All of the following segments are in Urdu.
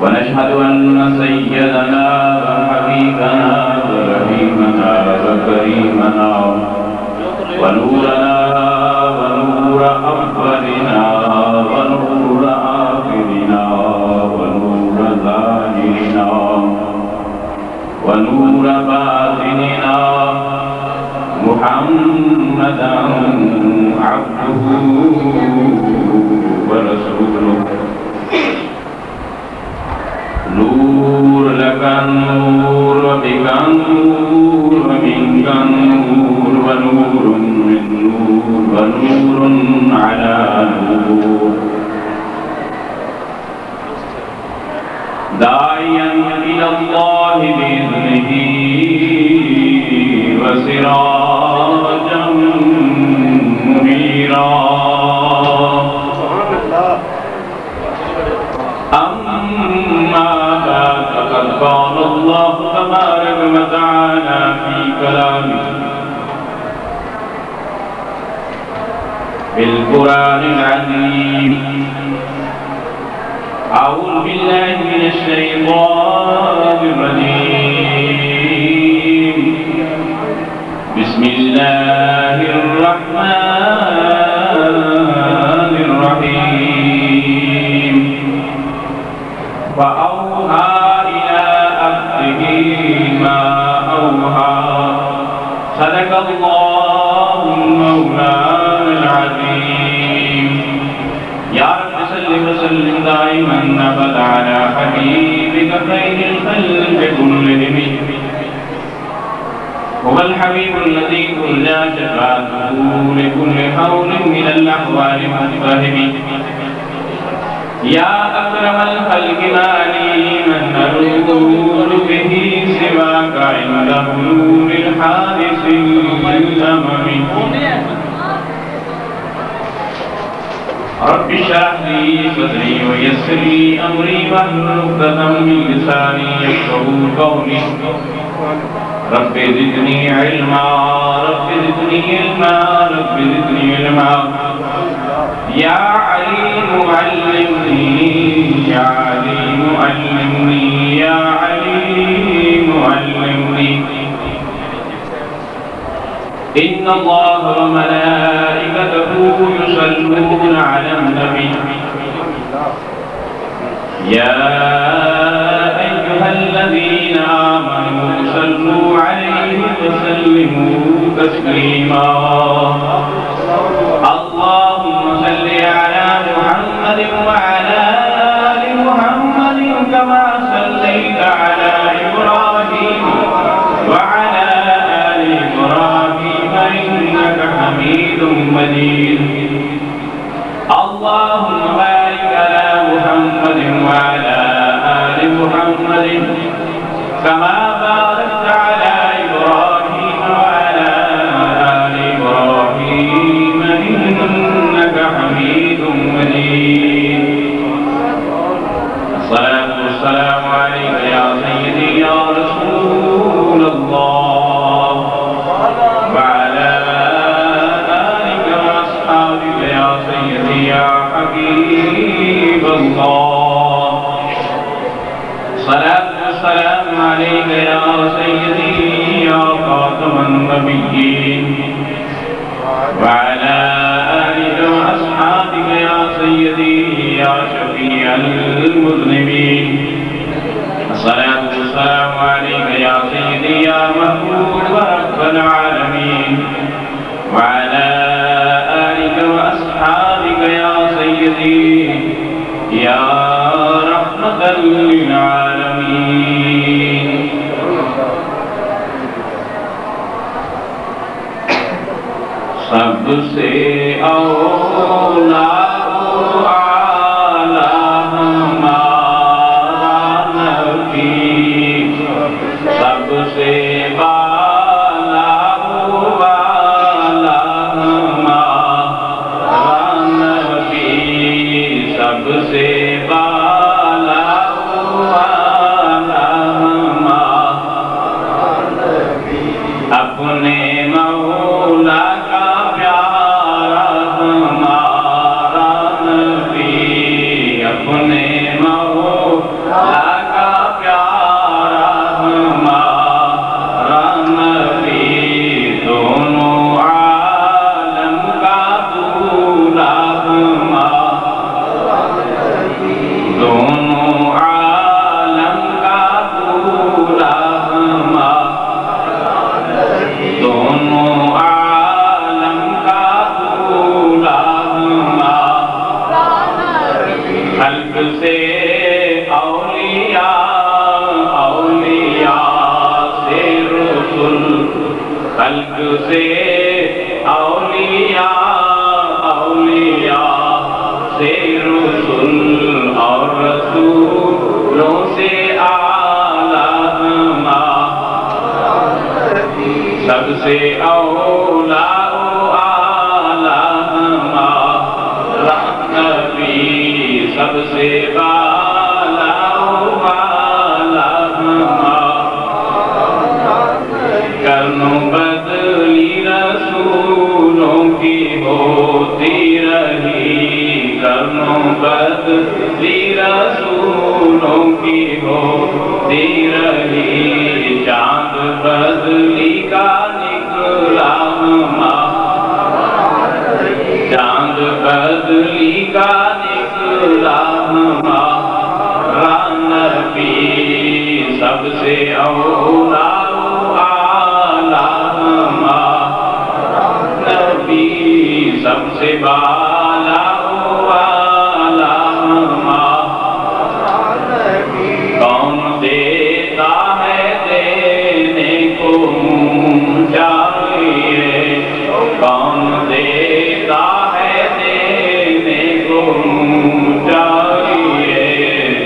ونشهد أن سيدنا وحبيبنا ورحيمنا وكريمنا ونورنا ونور أولنا ونور آخرنا ونور ظاهرنا ونور باطننا محمدا عبده ورسوله نور لك النور وبك النور ومنك النور ونور من نور ونور على نور داعيا إلى الله بإذنه وسراجا منيرا أما بعد فقد قال الله تبارك وتعالى في كلامه بالقرآن العظيم أعوذ بالله من الشيطان الرجيم بسم الله الرحمن الرحيم وأوحى إلى عبده ما أوحى صدق الله مولانا العظيم يا رب صل وسلم دائما أبدا على حبيبك خير الخلق كلهم هو الحبيب الذي ترجى شفاعته لكل حول من الأحوال متفهم يا أكرم الخلق ما لي من أرجو به سواك عند حلول الحادث الأمم رب اشرح لي صدري ويسر لي أمري واحلل عقدة من لساني يفقهوا قولي رب زدني علما رب زدني علما رب زدني علما يا عليم علمني يا عليم علمني يا عليم علمني إن الله وملائكته يصلون على النبي يا أيها الذين آمنوا صلوا عليه وسلموا تسليما اللهم صل على محمد وعلى آل محمد كما صليت على إبراهيم وعلى آل إبراهيم إنك حميد مجيد اللهم بارك على محمد وعلى آل محمد كما باركت على إبراهيم وعلى آل إبراهيم إنك حميد مجيد الصلاة والسلام عليك يا سيدي يا رسول الله وعلى آلك وأصحابك يا سيدي يا حبيب الله صلاة والسلام عليك يا سيدي يا خاتم النبيين وعلى آلك وأصحابك يا سيدي يا شفيع المذنبين الصلاة والسلام عليك يا سيدي يا محبوب رب العالمين وعلى آلك وأصحابك يا سيدي يا رحمة للعالمين سب سے اولا اعلیٰ ہمارا نبی سب سے بالا والا ہمارا نبی سب سے بالا والا ہمارا نبی اپنے مولا کا پیارا ہمارا سے اولیاء، اولیاء سے رسول، خلق سے اولیاء، اولیاء سے رسول، اور رسولوں سے اعلیٰ سب سے اولیاء سب سے بالا کرنوں بدلی رسولوں کی ہوتی رہی، کرنوں بدلی رسولوں کی ہوتی رہی، چاند بدلی کا نکلا چاند بدلی کا نبی سب سے اولیاء نبی سب سے بالا کون دیتا ہے دینے کو منہ چاہیے، کون دیتا ہے دینے کو منہ چاہیے،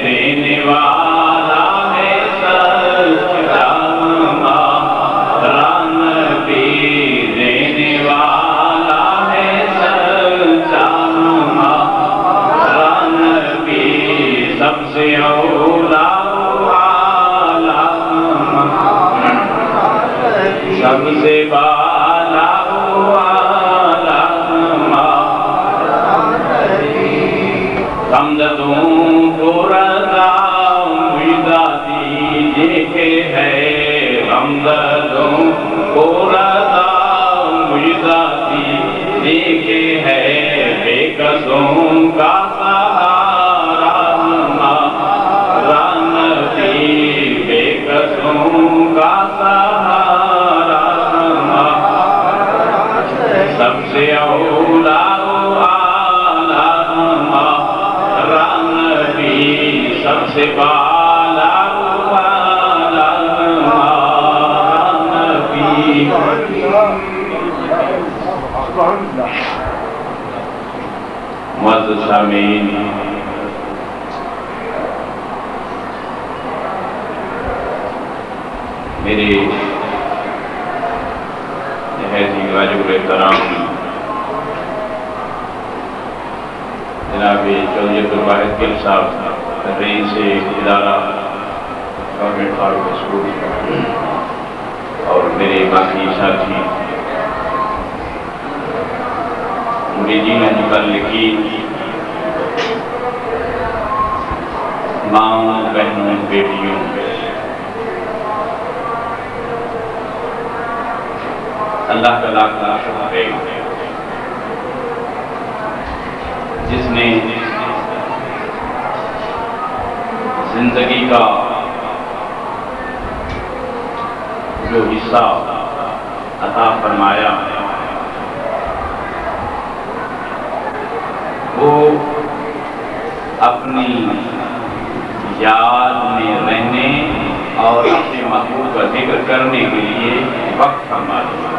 دینے والا ہے سچا ہمارا نبی، دینے والا ہے سچا ہمارا نبی، سب سے اولیاء سب سے بالا حمدوں کو رضا مجدہ دیجئے کہ ہے، حمدوں کو رضا مجدہ دیجئے کہ ہے، بے کسوں کا سہارا ہمارا نبی، بے کسوں کا سہارا ہمارا، سب سے اولیاء سب سے بالا نبی۔ معزز سامعین، میرے نہایت واجب الاحترام جناب چودھری عبدالواحد گل صاحب، رئیس ادارہ گورنمنٹ فاروق اسکول، اور میرے باقی ساتھی مریدین متعلقین، ماؤں بہنوں بیٹیوں، اللہ کا لاکھ لاکھ شکر ہے جس نے زندگی کا جو حصہ عطا فرمایا وہ اپنی یاد میں رہنے اور اپنے محبوب کا ذکر کرنے کے لیے وقت فرما دیا۔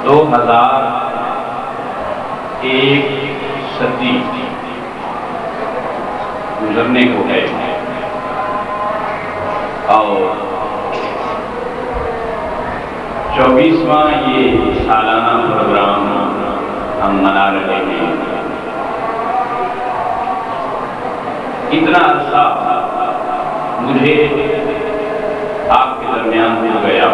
دو ہزار ایک صدی گزرنے کو ہے اور 24واں یہ سالانہ پروگرام ہم منا رہے ہیں۔ اتنا عرصہ مجھے آپ کے درمیان ہو گیا،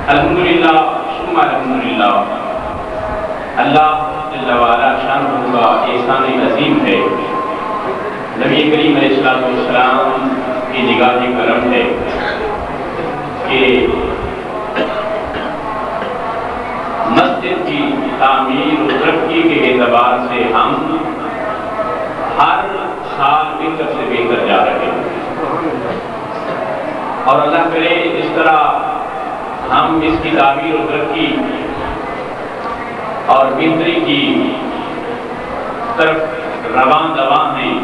الحمدللہ ثم الحمدللہ، اللہ جل وعلا شانہ کا احسان عظیم ہے، نبی کریم علیہ السلام کی نگاہ کرم ہے کہ مسجد کی تعمیر و ترقی کے اعتبار سے ہم ہر سال بہتر سے بہتر جا رہے ہیں۔ طرح ہم اس کی تعمیر و ترقی اور بہتری کی طرف رواں دواں ہیں،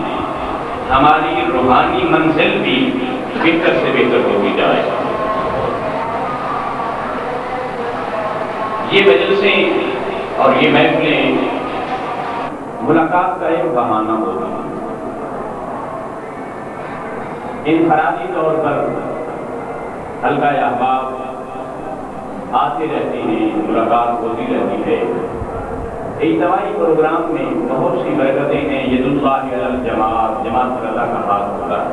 ہماری روحانی منزل بھی بہتر سے بہتر ہوتی جائے۔ یہ مجلسیں اور یہ محفلیں ملاقات کا ایک بہانہ ہوتا ہے۔ انفرادی طور پر حلقہ احباب آتے رہتے ہیں، ملاقات ہوتی رہتی ہے۔ اجتماعی پروگرام میں بہت سی برکتیں ہیں۔ ید اللہ علی الجماعت، جماعت پر اللہ کا ہاتھ ہوتا ہے۔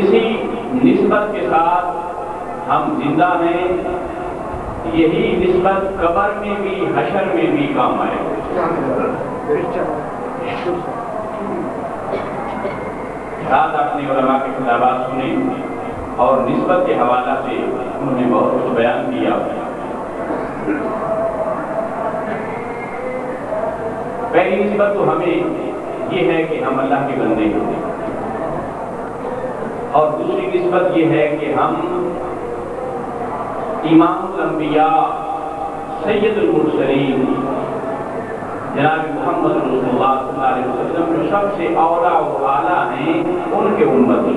اسی نسبت کے ساتھ ہم زندہ ہیں، یہی نسبت قبر میں بھی حشر میں بھی کام آئے۔ رات اپنے علماء کے خطابات سنیں اور نسبت کے حوالہ سے انہوں نے بہت کچھ بیان کیا۔ پہلی نسبت تو ہمیں یہ ہے کہ ہم اللہ کے بندے ہیں، اور دوسری نسبت یہ ہے کہ ہم امام الانبیاء سید المرسلین جناب محمد رسول اللہ صلی اللہ علیہ وسلم جو سب سے اولیٰ و اعلیٰ ہیں، ان کے امتی۔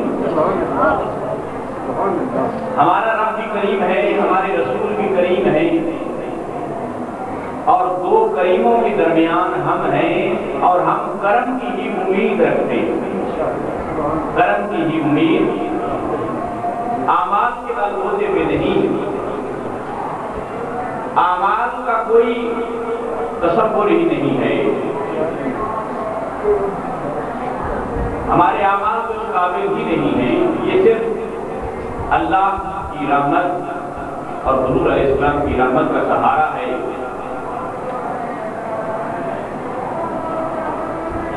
ہمارا رب بھی کریم ہے، ہمارے رسول بھی کریم ہے، اور دو کریموں کے درمیان ہم ہیں، اور ہم کرم کی ہی امید رکھتے ہیں، کرم کی ہی امید، اعمال کے تعلق پہ نہیں۔ اعمال کا کوئی تصور ہی نہیں ہے، ہمارے اعمال کو اس قابل ہی نہیں ہیں۔ یہ صرف اللہ کی رحمت اور حضور علیہ السلام کی رحمت کا سہارا ہے۔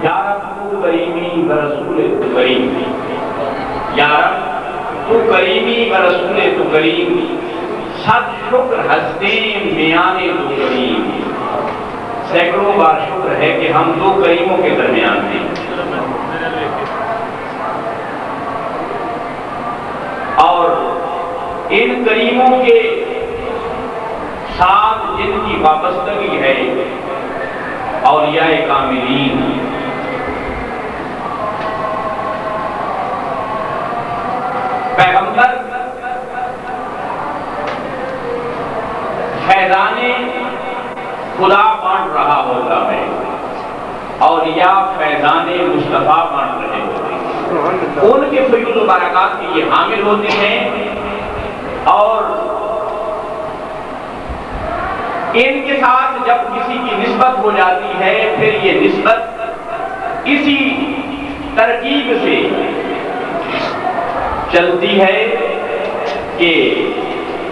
یا رب تو کریمی و رسول تو کریم، یا رب تو کریمی و رسول تو کریم، صد شکر ہستیں میانے دو کریم۔ سینکڑوں بار شکر ہے کہ ہم دو کریموں کے درمیان ہیں، اور ان کریموں کے ساتھ جن کی وابستگی ہے اولیاء کاملین، پیغمبر فیضان خدا بانٹ رہا ہوتا ہے، اولیاء فیضان مصطفیٰ بانٹ رہے ہوتے ہیں، ان کے فیض و برکات کے یہ حامل ہوتے ہیں، اور ان کے ساتھ جب کسی کی نسبت ہو جاتی ہے پھر یہ نسبت اسی ترکیب سے چلتی ہے کہ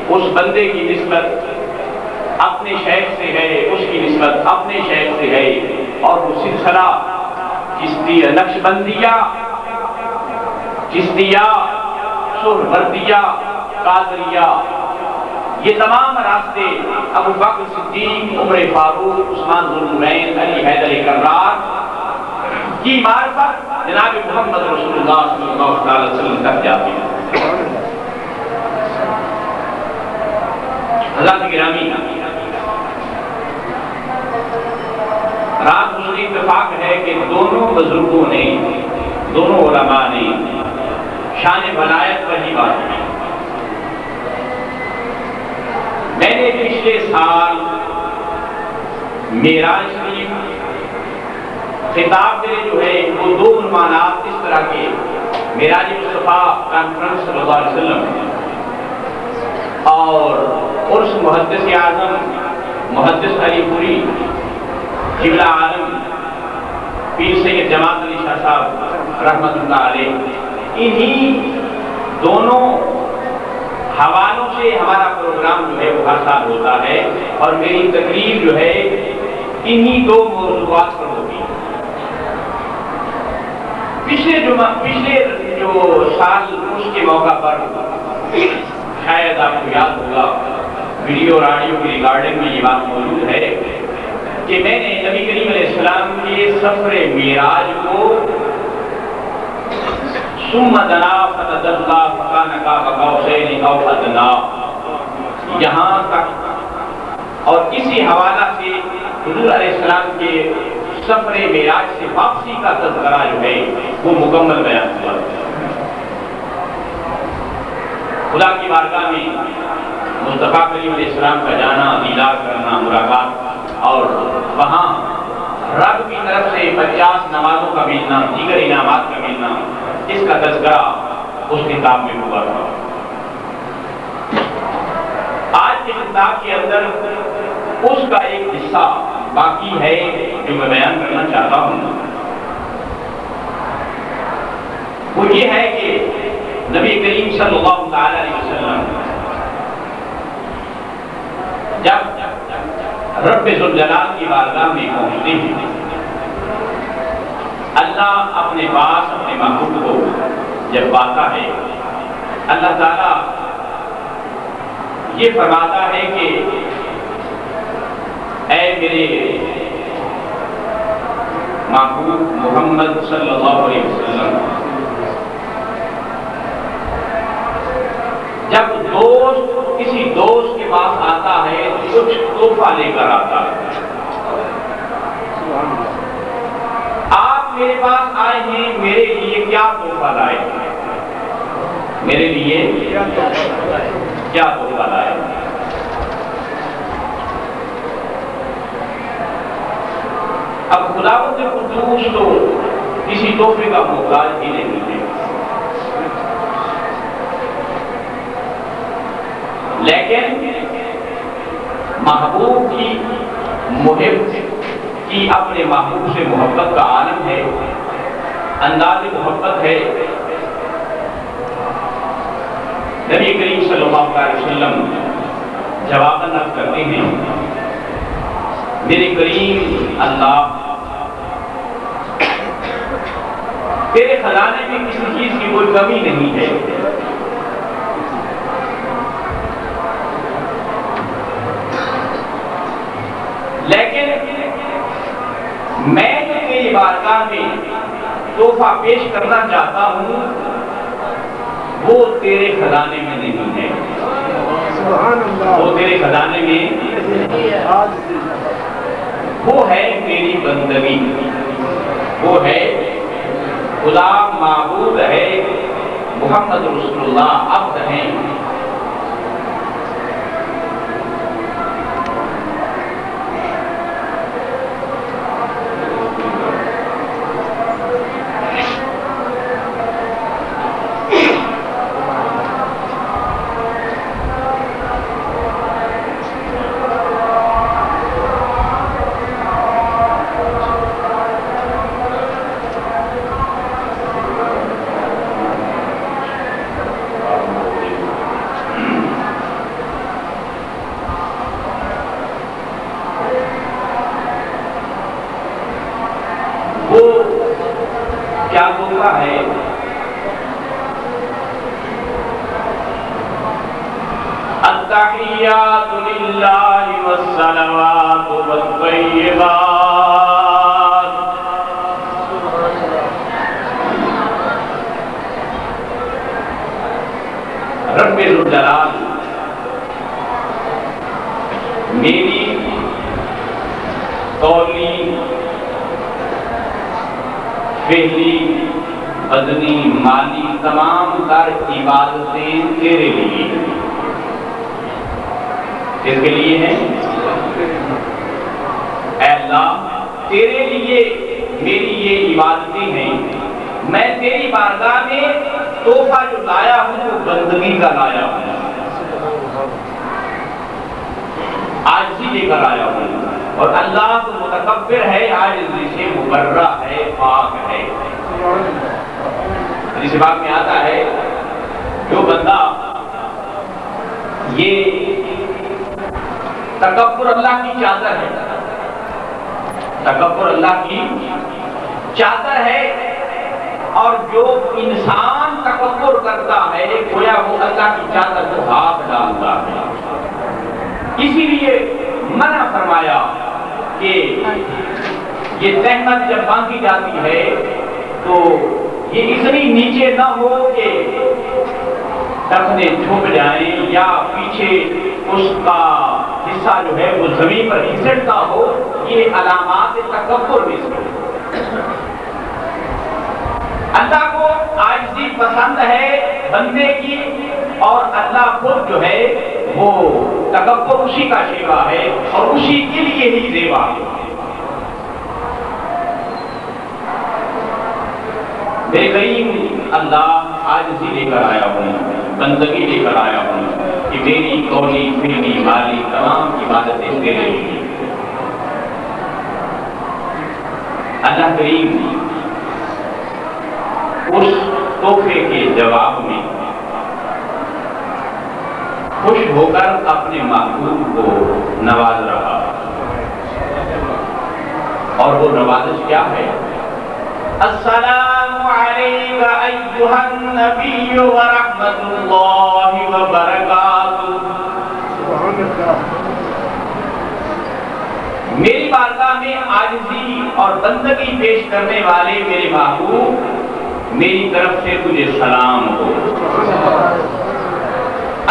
اس بندے کی نسبت اپنے شیخ سے ہے، اس کی نسبت اپنے شیخ سے ہے، اور وہ سلسلہ چشتیہ، نقشبندیہ، چشتیہ، سہروردیہ، قادریہ، یہ تمام راستے ابو بکر صدیق، عمر فاروق، عثمان ذو النورین، علی حیدر کرار کی معرفت جناب محمد رسول اللہ صلی اللہ علیہ وسلم تک جاتی ہے۔ حضرات گرامی، رات مجھے اتفاق ہے کہ دونوں بزرگوں نے، دونوں علماء نے شان ولایت پر ہی بات کی۔ میں نے پچھلے سال معراج شریف خطاب میں جو ہے وہ دو عنوانات اس طرح کے، معراج مصطفیٰ کانفرنس صلی اللہ علیہ وسلم اور عرس محدث اعظم محدث علی پوری قبلہ عالم پیر سید جماعت علی شاہ صاحب رحمت اللہ علیہ، انہی دونوں حوالوں سے ہمارا پروگرام جو ہے وہ ہر سال ہوتا ہے، اور میری تقریر جو ہے انہی دو موضوعات پر ہوتی ہے۔ پچھلے جو سال اس کے موقع پر شاید آپ کو یاد ہوگا، ویڈیو اور آڈیو کی ریکارڈنگ میں یہ بات موجود ہے کہ میں نے نبی کریم علیہ السلام کے سفر معراج کو ثم دنا فتدلى فكان قاب قوسين او ادنى، یہاں تک۔ اور اسی حوالہ سے حضور علیہ السلام کے سفر معراج سے واپسی کا تذکرہ جو ہے وہ مکمل بیان ہوا۔ خدا کی بارگاہ میں مصطفیٰ کریم علیہ السلام کا جانا، دیدار کرنا، ملاقات، اور وہاں رب کی طرف سے 50 نمازوں کا ملنا، دیگر انعامات کا ملنا، اس کا تذکرہ اس کتاب میں ہوا تھا۔ آج کے کتاب کے اندر اس کا ایک حصہ باقی ہے جو میں بیان کرنا چاہتا ہوں۔ وہ یہ ہے کہ نبی کریم صلی اللہ تعالی علیہ وسلم جب رب ذوالجلال کی بارگاہ میں پہنچتے ہیں، اللہ اپنے پاس اپنے محبوب کو جب پاتا ہے، اللہ تعالیٰ یہ فرماتا ہے کہ اے میرے محبوب محمد صلی اللہ علیہ وسلم، جب دوست کسی دوست کے پاس آتا ہے کچھ تحفہ لے کر آتا ہے، آپ میرے پاس آئے ہیں، میرے لیے کیا تحفہ لائے؟ میرے لیے کیا تحفہ لائے؟ اب خداوند قدوس تو کسی تحفے کا محتاج ہی نہیں ہے، لیکن محبوب کی محب کی اپنے محبوب سے محبت کا عالم ہے، انداز محبت ہے۔ نبی کریم صلی اللہ علیہ وسلم جواب عرض کرتے ہیں، میرے کریم اللہ، تیرے خزانے میں کسی چیز کی کوئی کمی نہیں ہے، لیکن میں جو تیری بارگاہ میں تحفہ پیش کرنا چاہتا ہوں وہ تیرے خزانے میں نہیں ہے، وہ تیرے خزانے میں وہ ہے تیری بندگی، وہ ہے خدا معبود ہے، محمد رسول اللہ عبد ہیں۔ کیا تحفہ ہے؟ التحیات للہ والصلوات والطیبات، رب ذوالجلال میری قولی، فعلی، بدنی، مالی تمام تر عبادتیں تیرے لیے، کس کے لیے ہیں؟ اے اللہ تیرے لیے میری یہ عبادتیں ہیں، میں تیری بارگاہ میں تحفہ جو لایا ہوں وہ بندگی کا لایا ہوں، عاجزی لے کر آیا ہوں، اور اللہ تو متکبر ہے، عاجزی سے مبرہ ہے، پاک ہے۔ حدیث پاک میں آتا ہے جو بندہ یہ تکبر اللہ کی چادر ہے، تکبر اللہ کی چادر ہے، اور جو انسان تکبر کرتا ہے گویا وہ اللہ کی چادر کو ہاتھ ڈالتا ہے۔ اسی لیے منع فرمایا کہ یہ تہمت جب باندھی جاتی ہے تو یہ اتنی نیچے نہ ہو کہ ٹخنے جھک جائیں یا پیچھے اس کا حصہ جو ہے وہ زمین پر گھسٹتا ہو، یہ علامات تکبر میں سے۔ اللہ کو عاجزی پسند ہے بندے کی، اور اللہ خود جو ہے وہ تکبر اسی کا شیوا ہے اور اسی کے لیے ہی زیبا ہے۔ بے کریم اللہ عاجزی لے کر آیا ہوں، بندگی لے کر آیا ہوں کہ میری قولی فعلی مالی تمام عبادتیں تیرے لیے۔ اللہ کریم اس تحفے کے جواب میں خوش ہو کر اپنے محبوب کو نواز رہا، اور وہ نوازش کیا ہے؟ السلام علیک ایھا النبی ورحمۃ اللہ وبرکاتہ۔ میری بارگاہ میں عاجزی اور بندگی پیش کرنے والے میرے محبوب، میری طرف سے تجھے سلام ہو۔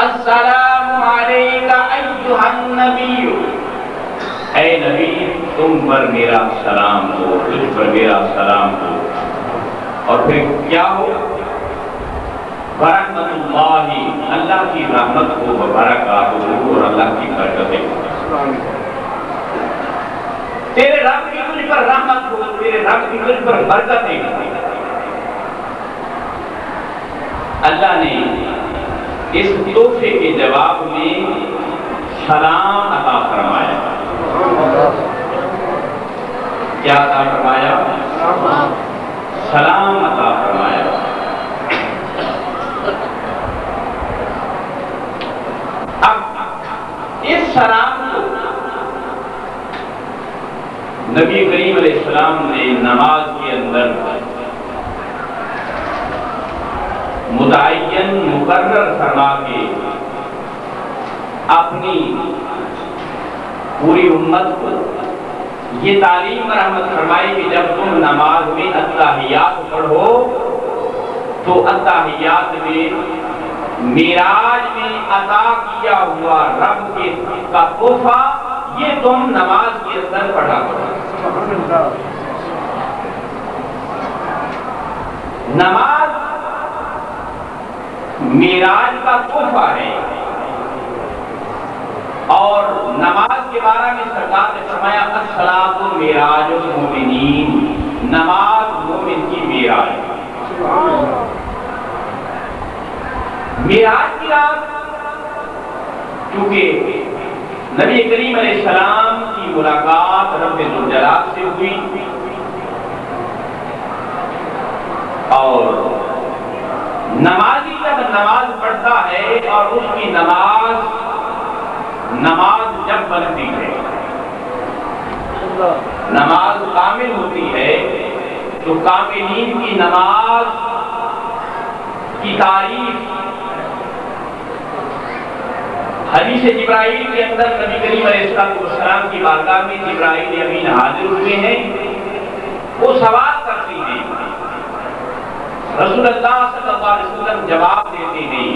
السلام علیک ایھا النبی، اے نبی تم پر میرا سلام ہو، تجھ پر میرا سلام ہو۔ اور پھر کیا ہو؟ ورحمۃ اللہ، اللہ کی رحمت ہو، وبرکاتہ، اور اللہ کی برکتیں۔ تیرے رب کی تجھ پر رحمت ہو، تیرے رب کی تجھ پر برکتیں۔ اللہ نے اس تحفے کے جواب میں سلام عطا فرمایا۔ کیا عطا فرمایا؟ سلام عطا فرمایا۔ اب اس سلام کو نبی کریم علیہ السلام نے نماز کے اندر متعین مقرر فرما کے اپنی پوری امت کو یہ تعلیم رحمت فرمائی کہ جب تم نماز میں التحیات پڑھو تو التحیات میں معراج میں عطا کیا ہوا رب کا تحفہ یہ تم نماز کے اندر پڑھا کرو۔ نماز معراج کا تحفہ ہے، اور نماز کے بارے میں سرکار نے فرمایا الصلاۃ معراج المؤمنین، نماز مومن کی معراج۔ معراج کی رات کیونکہ نبی کریم علیہ السلام کی ملاقات رب ذوالجلال سے ہوئی، اور نمازی جب نماز پڑھتا ہے اور اس کی نماز جب بنتی ہے، نماز کامل ہوتی ہے، تو کاملین کی نماز کی تعریف حدیث جبرائیل کے اندر نبی کریم علیہ السلام کی بارگاہ میں جبرائیل امین حاضر ہوئے ہیں، وہ سوال کرتے ہیں، رسول اللہ صلی اللہ علیہ وسلم جواب دیتے ہیں۔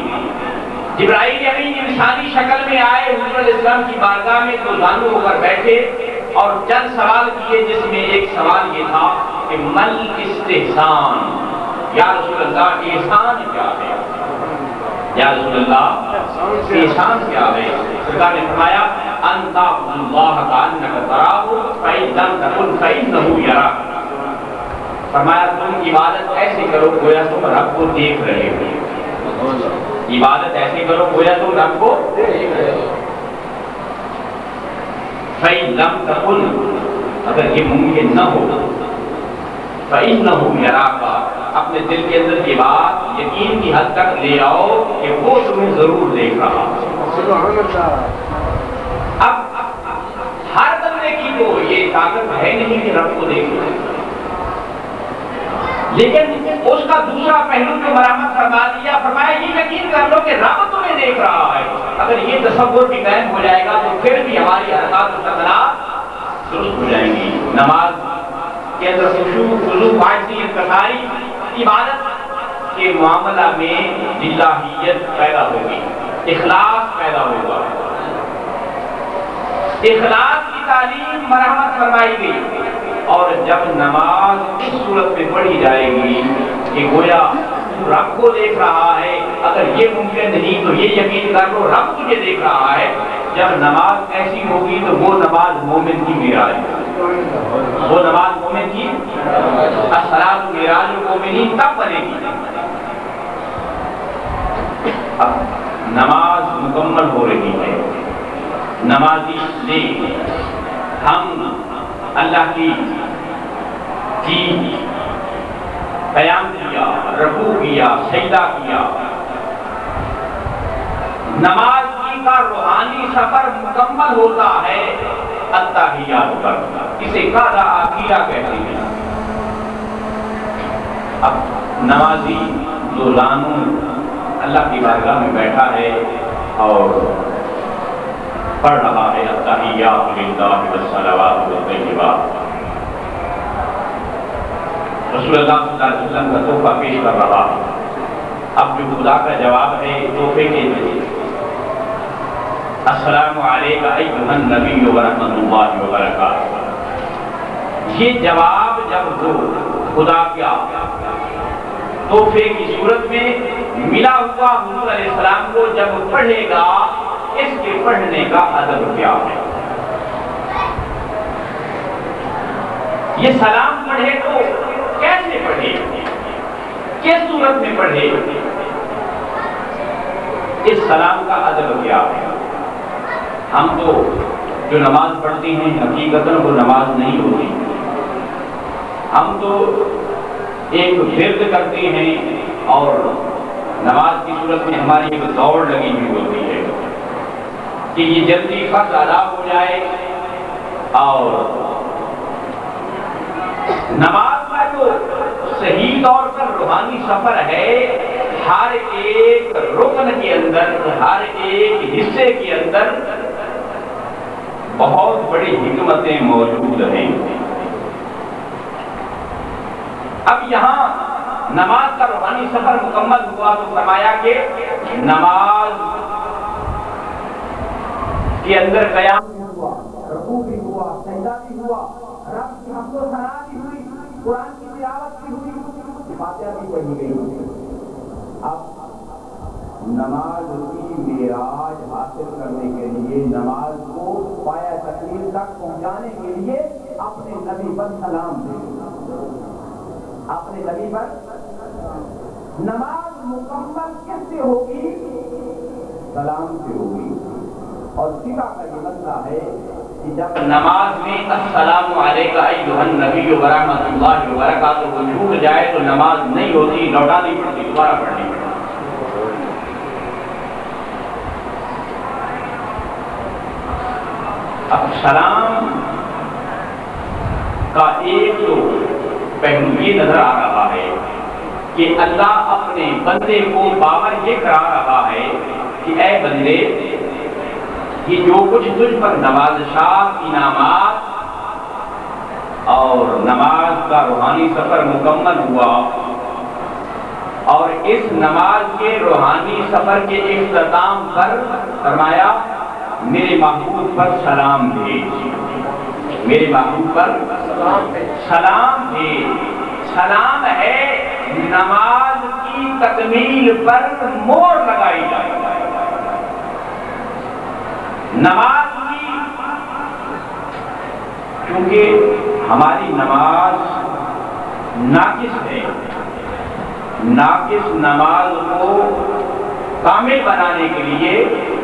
جبرائیل امین انسانی شکل میں آئے حضور علیہ السلام کی بارگاہ میں، تو زانو ہو کر بیٹھے اور چند سوال کیے، جس میں ایک سوال یہ تھا کہ مل استحسان، یا رسول اللہ احسان کیا ہے؟ یا رسول اللہ احسان کیا ہے؟ سرکار نے فرمایا ان تعبد اللہ کأنک تراہ فإن لم تکن فإنہ یراک۔ فرمایا تم عبادت ایسے کرو گویا تم رب کو دیکھ رہے ہو، عبادت ایسے کرو گویا تم رب کو دیکھ رہے ہو۔ فإن لم تکن، اگر یہ ممکن نہ ہو، فإنہ یراک، اپنے دل کے اندر یہ بات یقین کی حد تک لے آؤ کہ وہ تمہیں ضرور دیکھ رہا۔ اب ہر بندے کی تو یہ طاقت ہے نہیں کہ رب کو دیکھے، لیکن اس کا دوسرا پہلو جو مرامت فرما دیا، فرمایا یہ یقین کر لو کہ رب تمہیں دیکھ رہا ہے۔ اگر یہ تصور بھی قائم ہو جائے گا تو پھر بھی ہماری حرکات و سکنات درست ہو جائیں گی۔ نماز کے اندر خشوع، خضوع، عاجزی، انکساری عبادت کے معاملہ میں للہیت پیدا ہوگی، اخلاص پیدا ہوگا۔ اخلاص کی تعلیم مرحمت فرمائی گئی، اور جب نماز اس صورت میں پڑھی جائے گی کہ گویا رب کو دیکھ رہا ہے، اگر یہ ممکن نہیں تو یہ یقین کر لو رب تجھے دیکھ رہا ہے، جب نماز ایسی ہوگی تو وہ نماز مومن کی معراج، وہ نماز مومن کی الصلاۃ معراج المومنین تب بنے گی۔ اب نماز مکمل ہو رہی ہے، نمازی نے ہم اللہ کی قیام کیا، رکوع کیا، سجدہ کیا، نماز کا روحانی سفر مکمل ہوتا ہے التحیات پر، اسے قاعدہ عقیدہ کہتے ہیں۔ اب نمازی جو لانو اللہ کی بارگاہ میں بیٹھا ہے اور پڑھ رہا ہے التحیات للہ والصلوات والطیبات، رسول اللہ صلی اللہ علیہ وسلم کا تحفہ پیش کر رہا ہے۔ اب جو خدا کا جواب ہے تحفے کے لیے، السلام علیکم ایھا النبی ورحمۃ اللہ وبرکاتہ، یہ جواب جب وہ خدا کیا تحفے کی صورت میں ملا ہوا حضور علیہ السلام کو جب پڑھے گا، اس کے پڑھنے کا ادب کیا ہے؟ یہ سلام پڑھے تو کیسے پڑھے، کس صورت میں پڑھے، اس سلام کا ادب کیا ہے؟ ہم تو جو نماز پڑھتے ہیں حقیقتاً وہ نماز نہیں ہوتی، ہم تو ایک ورد کرتے ہیں اور نماز کی صورت میں ہماری ایک دوڑ لگی ہوئی ہوتی ہے کہ یہ جلدی فرض ادا ہو جائے، اور نماز کا جو صحیح طور پر روحانی سفر ہے، ہر ایک رکن کے اندر، ہر ایک حصے کے اندر بہت بڑی حکمتیں موجود ہیں۔ اب یہاں نماز کا روحانی سفر مکمل ہوا تو فرمایا کہ نماز کے اندر قیام بھی ہوا، رکوع بھی ہوا، سجدہ بھی ہوا، رب کی حمد و ثنا بھی ہوئی، قرآن کی تلاوت بھی ہوئی، فاتحہ بھی پڑھی گئی۔ اب نماز کی معراج حاصل کرنے کے لیے، نماز کو پایہ تکمیل تک پہنچانے کے لیے اپنے نبی پر سلام دے، اپنے نبی پر نماز مکمل کس سے ہوگی؟ سلام سے ہوگی۔ اور فقہ کا یہ مسئلہ ہے کہ جب نماز میں السلام علیکم ایھا النبی ورحمۃ اللہ وبرکاتہ کو چھوٹ جائے تو نماز نہیں ہوتی، لوٹانی پڑتی، دوبارہ پڑھنی پڑتی۔ اب سلام کا ایک تو پہلو یہ نظر آ رہا ہے کہ اللہ اپنے بندے کو باور یہ کرا رہا ہے کہ اے بندے، یہ جو کچھ تجھ پر نوازشات، انعامات اور نماز کا روحانی سفر مکمل ہوا، اور اس نماز کے روحانی سفر کے اختتام پر فرمایا میرے محبوب پر سلام بھیج، میرے محبوب پر سلام بھیج۔ سلام ہے نماز کی تکمیل پر مہر لگائی جائے، نماز کی، کیونکہ ہماری نماز ناقص ہے، ناقص نماز کو کامل بنانے کے لیے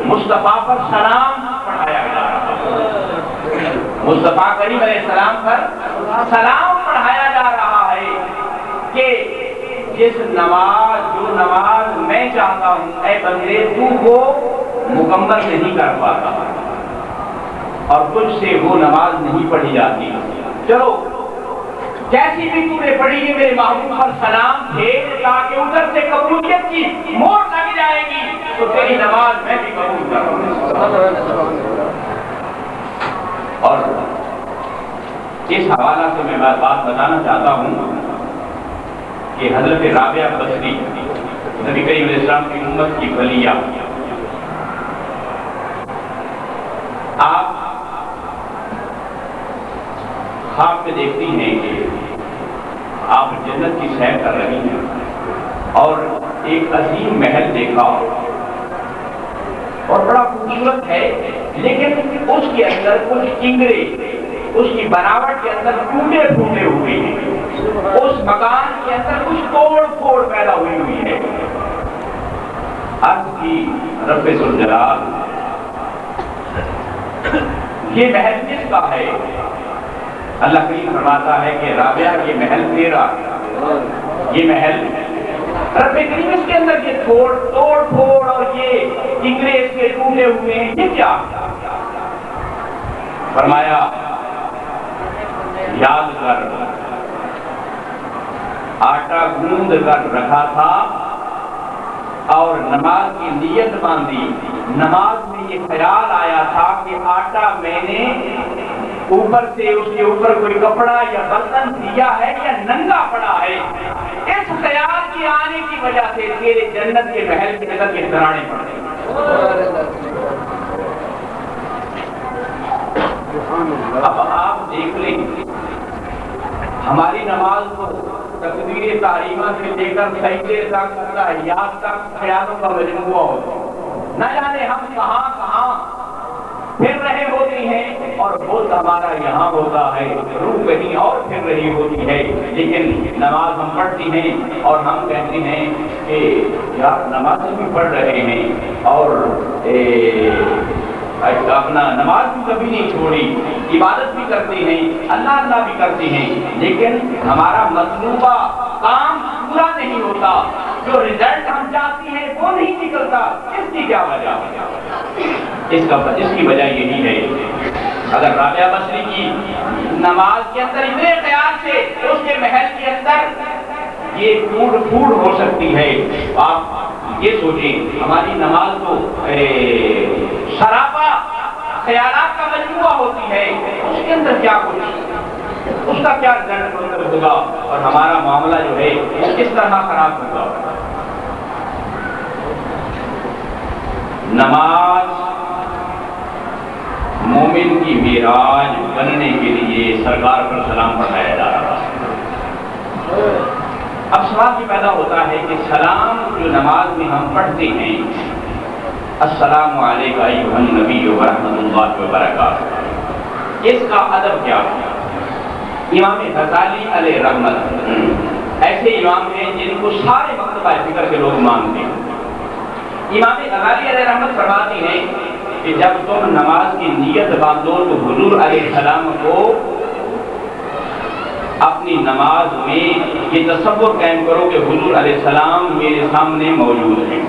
مصطفیٰ پر سلام پڑھایا جا رہا ہے، مصطفیٰ کریم علیہ السلام پر سلام پڑھایا جا رہا ہے کہ جس نماز، جو نماز میں چاہتا ہوں اے بندے تو وہ مکمل نہیں کر پاتا، اور تجھ سے وہ نماز نہیں پڑھی جاتی، چلو جیسی بھی تو نے پڑھی ہے میرے محبوب پر سلام بھیج، تاکہ ادھر سے قبولیت کی مہر لگ جائے گی تو تیری نماز میں بھی قبول کروں۔ اور اس حوالہ سے میں بات بتانا چاہتا ہوں کہ حضرت رابعہ بصری نبی کریم علیہ السلام کی امت کی بلیہ، آپ خواب میں دیکھتی ہیں کہ آپ جنت کی سیر کر رہی ہیں اور ایک عظیم محل دیکھا اور بڑا خوبصورت ہے، لیکن اس کے اندر کچھ کنگرے اس کی بناوٹ کے اندر ٹوٹے پھوٹے ہوئے ہیں، اس مکان کے اندر کچھ توڑ پھوڑ پیدا ہوئی ہے۔ عرض کی رب ذوالجلال یہ محل کس کا ہے؟ اللہ کریم فرماتا ہے کہ رابعہ یہ محل تیرا، یہ محل رب کریم اس کے اندر یہ توڑ پھوڑ اور یہ کنگرے اس کے ٹوٹے ہوئے ہیں، یہ کیا؟ فرمایا یاد کر آٹا گوندھ کر رکھا تھا اور نماز کی نیت باندھی، نماز میں یہ خیال آیا تھا کہ آٹا میں نے اوپر سے اس کے اوپر کوئی کپڑا یا برتن دیا ہے یا ننگا پڑا ہے، اس خیال کی آنے کی وجہ سے تیرے جنت کے محل کے اندر یہ ترانے پڑ گئے۔ اب آپ دیکھ لیں ہماری نماز کو تکبیر تحریمہ سے لے کر سجدے تک تحیات تک خیالوں کا مجموعہ ہوتا ہے، نہ جانے ہم کہاں کہاں پھر رہے ہوتے ہیں اور بہت ہمارا یہاں ہوتا ہے، روح کہیں اور پھر رہی ہوتی ہے، لیکن نماز ہم پڑھتی ہیں اور ہم کہتے ہیں کہ یار نماز بھی پڑھ رہے ہیں اور اپنا نماز بھی کبھی نہیں چھوڑی، عبادت بھی کرتے ہیں، اللہ اللہ بھی کرتے ہیں، لیکن ہمارا مطلوبہ کام پورا نہیں ہوتا، جو رزلٹ ہم چاہتے ہیں وہ نہیں نکلتا۔ اس کی کیا وجہ؟ اس کی وجہ یہی ہے، اگر رابعہ بصری کی نماز کے اندر اتنے خیال سے اس کے محل کے اندر یہ ٹوٹ پھوٹ ہو سکتی ہے، آپ یہ سوچیں ہماری نماز تو سراپا خیالات کا مجموعہ ہوتی ہے، اس کے اندر کیا کچھ، اس کا کیا رزلٹ ہوگا اور ہمارا معاملہ جو ہے کس طرح خراب ہوگا۔ نماز مومن کی معراج بننے کے لیے سرکار پر سلام پڑھایا جا رہا ہے۔ اب سوال یہ پیدا ہوتا ہے کہ سلام جو نماز میں ہم پڑھتے ہیں، السلام علیکم ایھا النبی ورحمۃ اللہ وبرکاتہ، اس کا ادب کیا ہے؟ امام غزالی علیہ رحمت ایسے امام ہیں جن کو سارے مکتبہ فکر کے لوگ مانتے ہیں۔ امام غزالی علیہ رحمت فرماتے ہیں کہ جب تم نماز کی نیت باندھو تو حضور علیہ السلام کو اپنی نماز میں یہ تصور قائم کرو کہ حضور علیہ السلام میرے سامنے موجود ہیں۔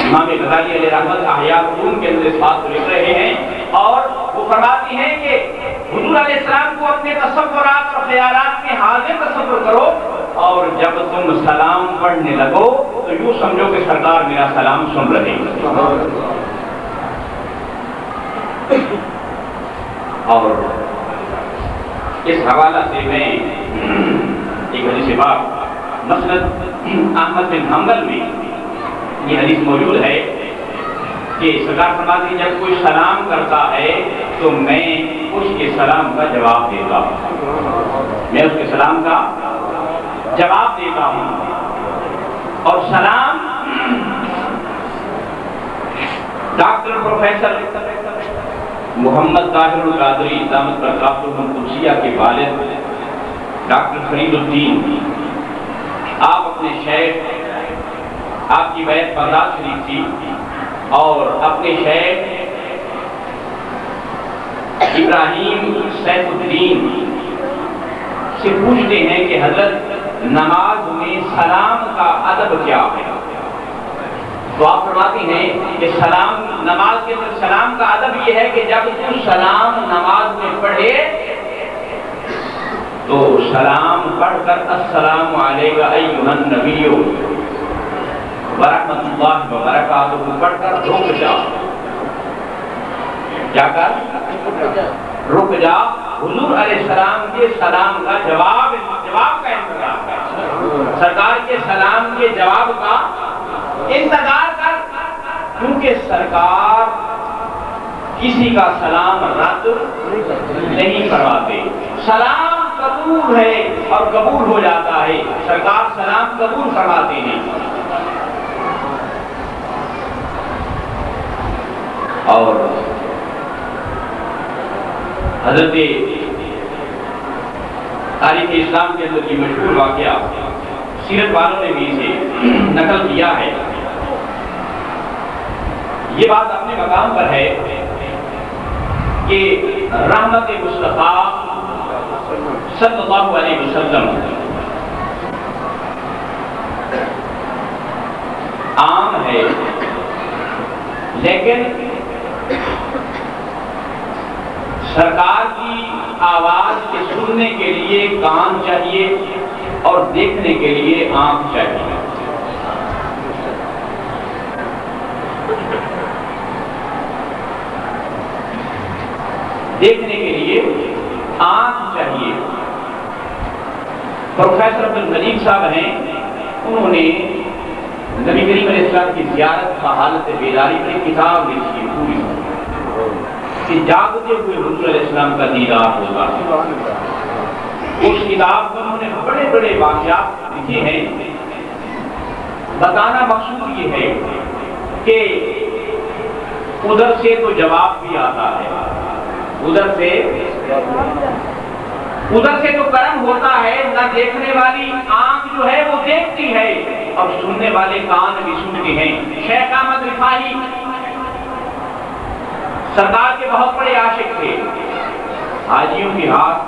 امام غزالی علیہ رحمت احیاء العلوم کے اندر اس بات کو لکھ رہے ہیں اور وہ فرماتی ہیں کہ حضور علیہ السلام کو اپنے تصورات اور خیالات میں حاضر تصور کرو اور جب تم سلام پڑھنے لگو تو یوں سمجھو کہ سرکار میرا سلام سن رہے ہیں۔ اور اس حوالہ سے میں ایک حدیث پاک مسند احمد بن حنبل میں یہ حدیث موجود ہے کہ سرکار فرماتے ہیں جب کوئی سلام کرتا ہے تو میں اس کے سلام کا جواب دیتا ہوں، میں اس کے سلام کا جواب دیتا ہوں۔ اور سلام ڈاکٹر پروفیسر محمد طاہر القادری دامت برکاتہ القدسیہ کے والد ڈاکٹر فرید الدین، آپ اپنے شیخ، آپ کی بیعت بغداد شریف تھی اور اپنے شیخ ابراہیم سیف الدین سے پوچھتے ہیں کہ حضرت نماز میں سلام کا ادب کیا ہے؟ تو آپ فرماتے ہیں کہ سلام نماز کے اندر سلام کا ادب یہ ہے کہ جب تو سلام نماز میں پڑھے تو سلام پڑھ کر السلام علیکم ایھا النبی ورحمۃ اللہ وبرکاتہ پڑھ کر رک جا، کیا کر رک جا، حضور علیہ السلام کے سلام کا جواب کا کے جواب کا انتظار کر، کیونکہ سرکار کسی کا سلام رد نہیں فرماتے، سلام قبول ہے اور قبول ہو جاتا ہے، سرکار سلام قبول فرماتے ہیں۔ اور حضرت تاریخ اسلام کے اندر کی مشہور واقعہ سیرت والوں نے بھی اسے نقل کیا ہے، یہ بات اپنے مقام پر ہے کہ رحمت مصطفیٰ صلی اللہ علیہ وسلم عام ہے، لیکن سرکار کی آواز کے سننے کے لیے کان چاہیے اور دیکھنے کے لیے آنکھ چاہیے۔ دیکھنے کے لیے آنکھ چاہیے۔ پروفیسر عبد المجید صاحب ہیں، انہوں نے نبی کریم علیہ السلام کی زیارت کا حالت بیداری کی کتاب لکھی پوری، کہ جاگتے ہوئے حضور علیہ السلام کا دیدار ہوگا۔ اس کتاب میں انہوں نے بڑے بڑے واقعات لکھے ہیں۔ بتانا مقصود یہ ہے کہ ادھر سے تو جواب بھی آتا ہے، ادھر سے تو کرم ہوتا ہے، نہ دیکھنے والی آنکھ جو ہے وہ دیکھتی ہے اور سننے والے کان بھی سنتے ہیں۔ شیخ احمد رفاعی سرکار کے بہت بڑے عاشق تھے۔ حاجیوں کے ہاتھ،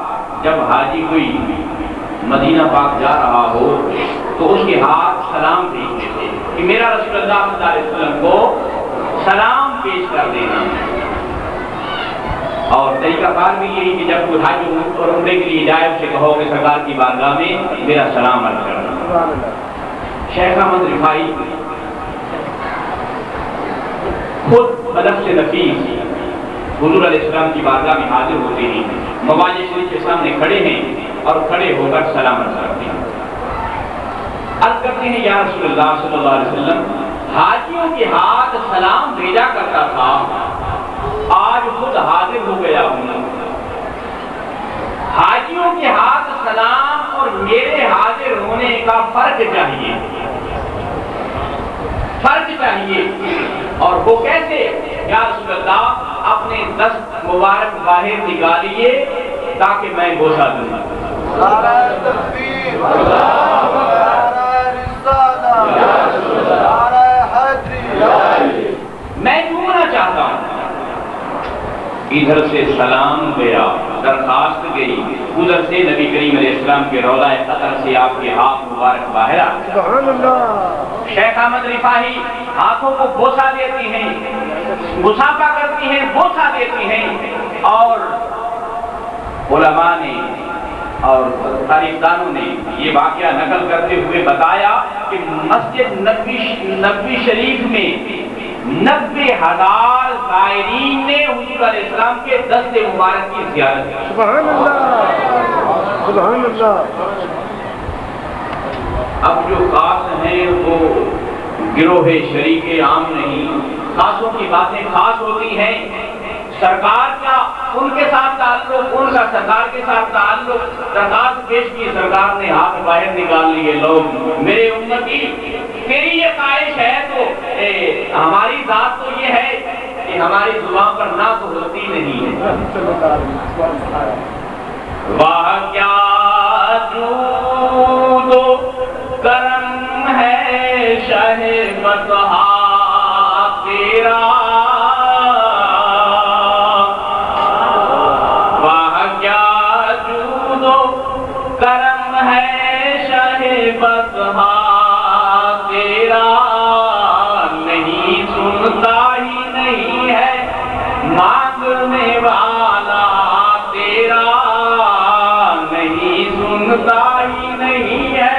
جب حاجی کوئی مدینہ پاک جا رہا ہو تو اس کے ہاتھ سلام بھیجتے تھے کہ میرا رسول اللہ صلی اللہ علیہ وسلم کو سلام پیش کر دینا۔ اور طریقہ کار بھی یہی کہ جب کوئی حاجی اور عمرے کے لیے جائے اسے کہو کہ سرکار کی بارگاہ میں میرا سلام عرض کرنا۔ شیخ احمد رفاعی خود بنفس نفیس حضور علیہ السلام کی بارگاہ میں حاضر ہوتے ہیں، مواجہ شریف کے سامنے کھڑے ہیں اور کھڑے ہو کر سلام عرض کرتے ہیں۔ عرض کرتے ہیں یا رسول اللہ صلی اللہ علیہ وسلم، حاجیوں کے ہاتھ سلام بھیجا کرتا تھا، آج خود حاضر ہو گیا ہوں۔ حاجیوں کے ہاتھ سلام اور میرے حاضر ہونے کا فرق چاہیے، فرق چاہیے۔ اور وہ کیسے؟ یا رسول اللہ اپنے دست مبارک باہر نکالیے تاکہ میں بوسہ دوں۔ میں چومنا چاہتا ہوں۔ ادھر سے سلام گیا، درخواست گئی، ادھر سے نبی کریم علیہ السلام کے روضہ اطہر سے آپ کے ہاتھ مبارک باہر آ گئے۔ شیخ احمد رفاعی ہاتھوں کو بوسہ دیتی ہیں، مصافحہ کرتی ہیں، بوسہ دیتی ہیں، اور علماء نے اور تاریخ دانوں نے یہ واقعہ نقل کرتے ہوئے بتایا کہ مسجد نبوی شریف میں 90,000 زائرین نے حضور علیہ السلام کے دست مبارک کی زیارت کی۔ سبحان اللہ، سبحان اللہ۔ اب جو خاص ہیں وہ گروہ شریک عام نہیں، خاصوں کی باتیں خاص ہوتی ہیں۔ سرکار کا ان کے ساتھ تعلق، ان کا سرکار کے ساتھ تعلق، درخواست پیش کی، سرکار نے ہاتھ باہر نکال لیے، لوگ میرے امتی تیری یہ خواہش ہے تو ہماری ذات تو یہ ہے کہ ہماری زبان پر نہ تو ہوتی نہیں ہے۔ واہ کیا جود و کرم ہے شہ بطحا تیرا، واہ کیا جود و کرم ہے شہ بطحا تیرا، نہیں سنتا ہی نہیں ہے مانگنے والا تیرا، نہیں سنتا ہی نہیں ہے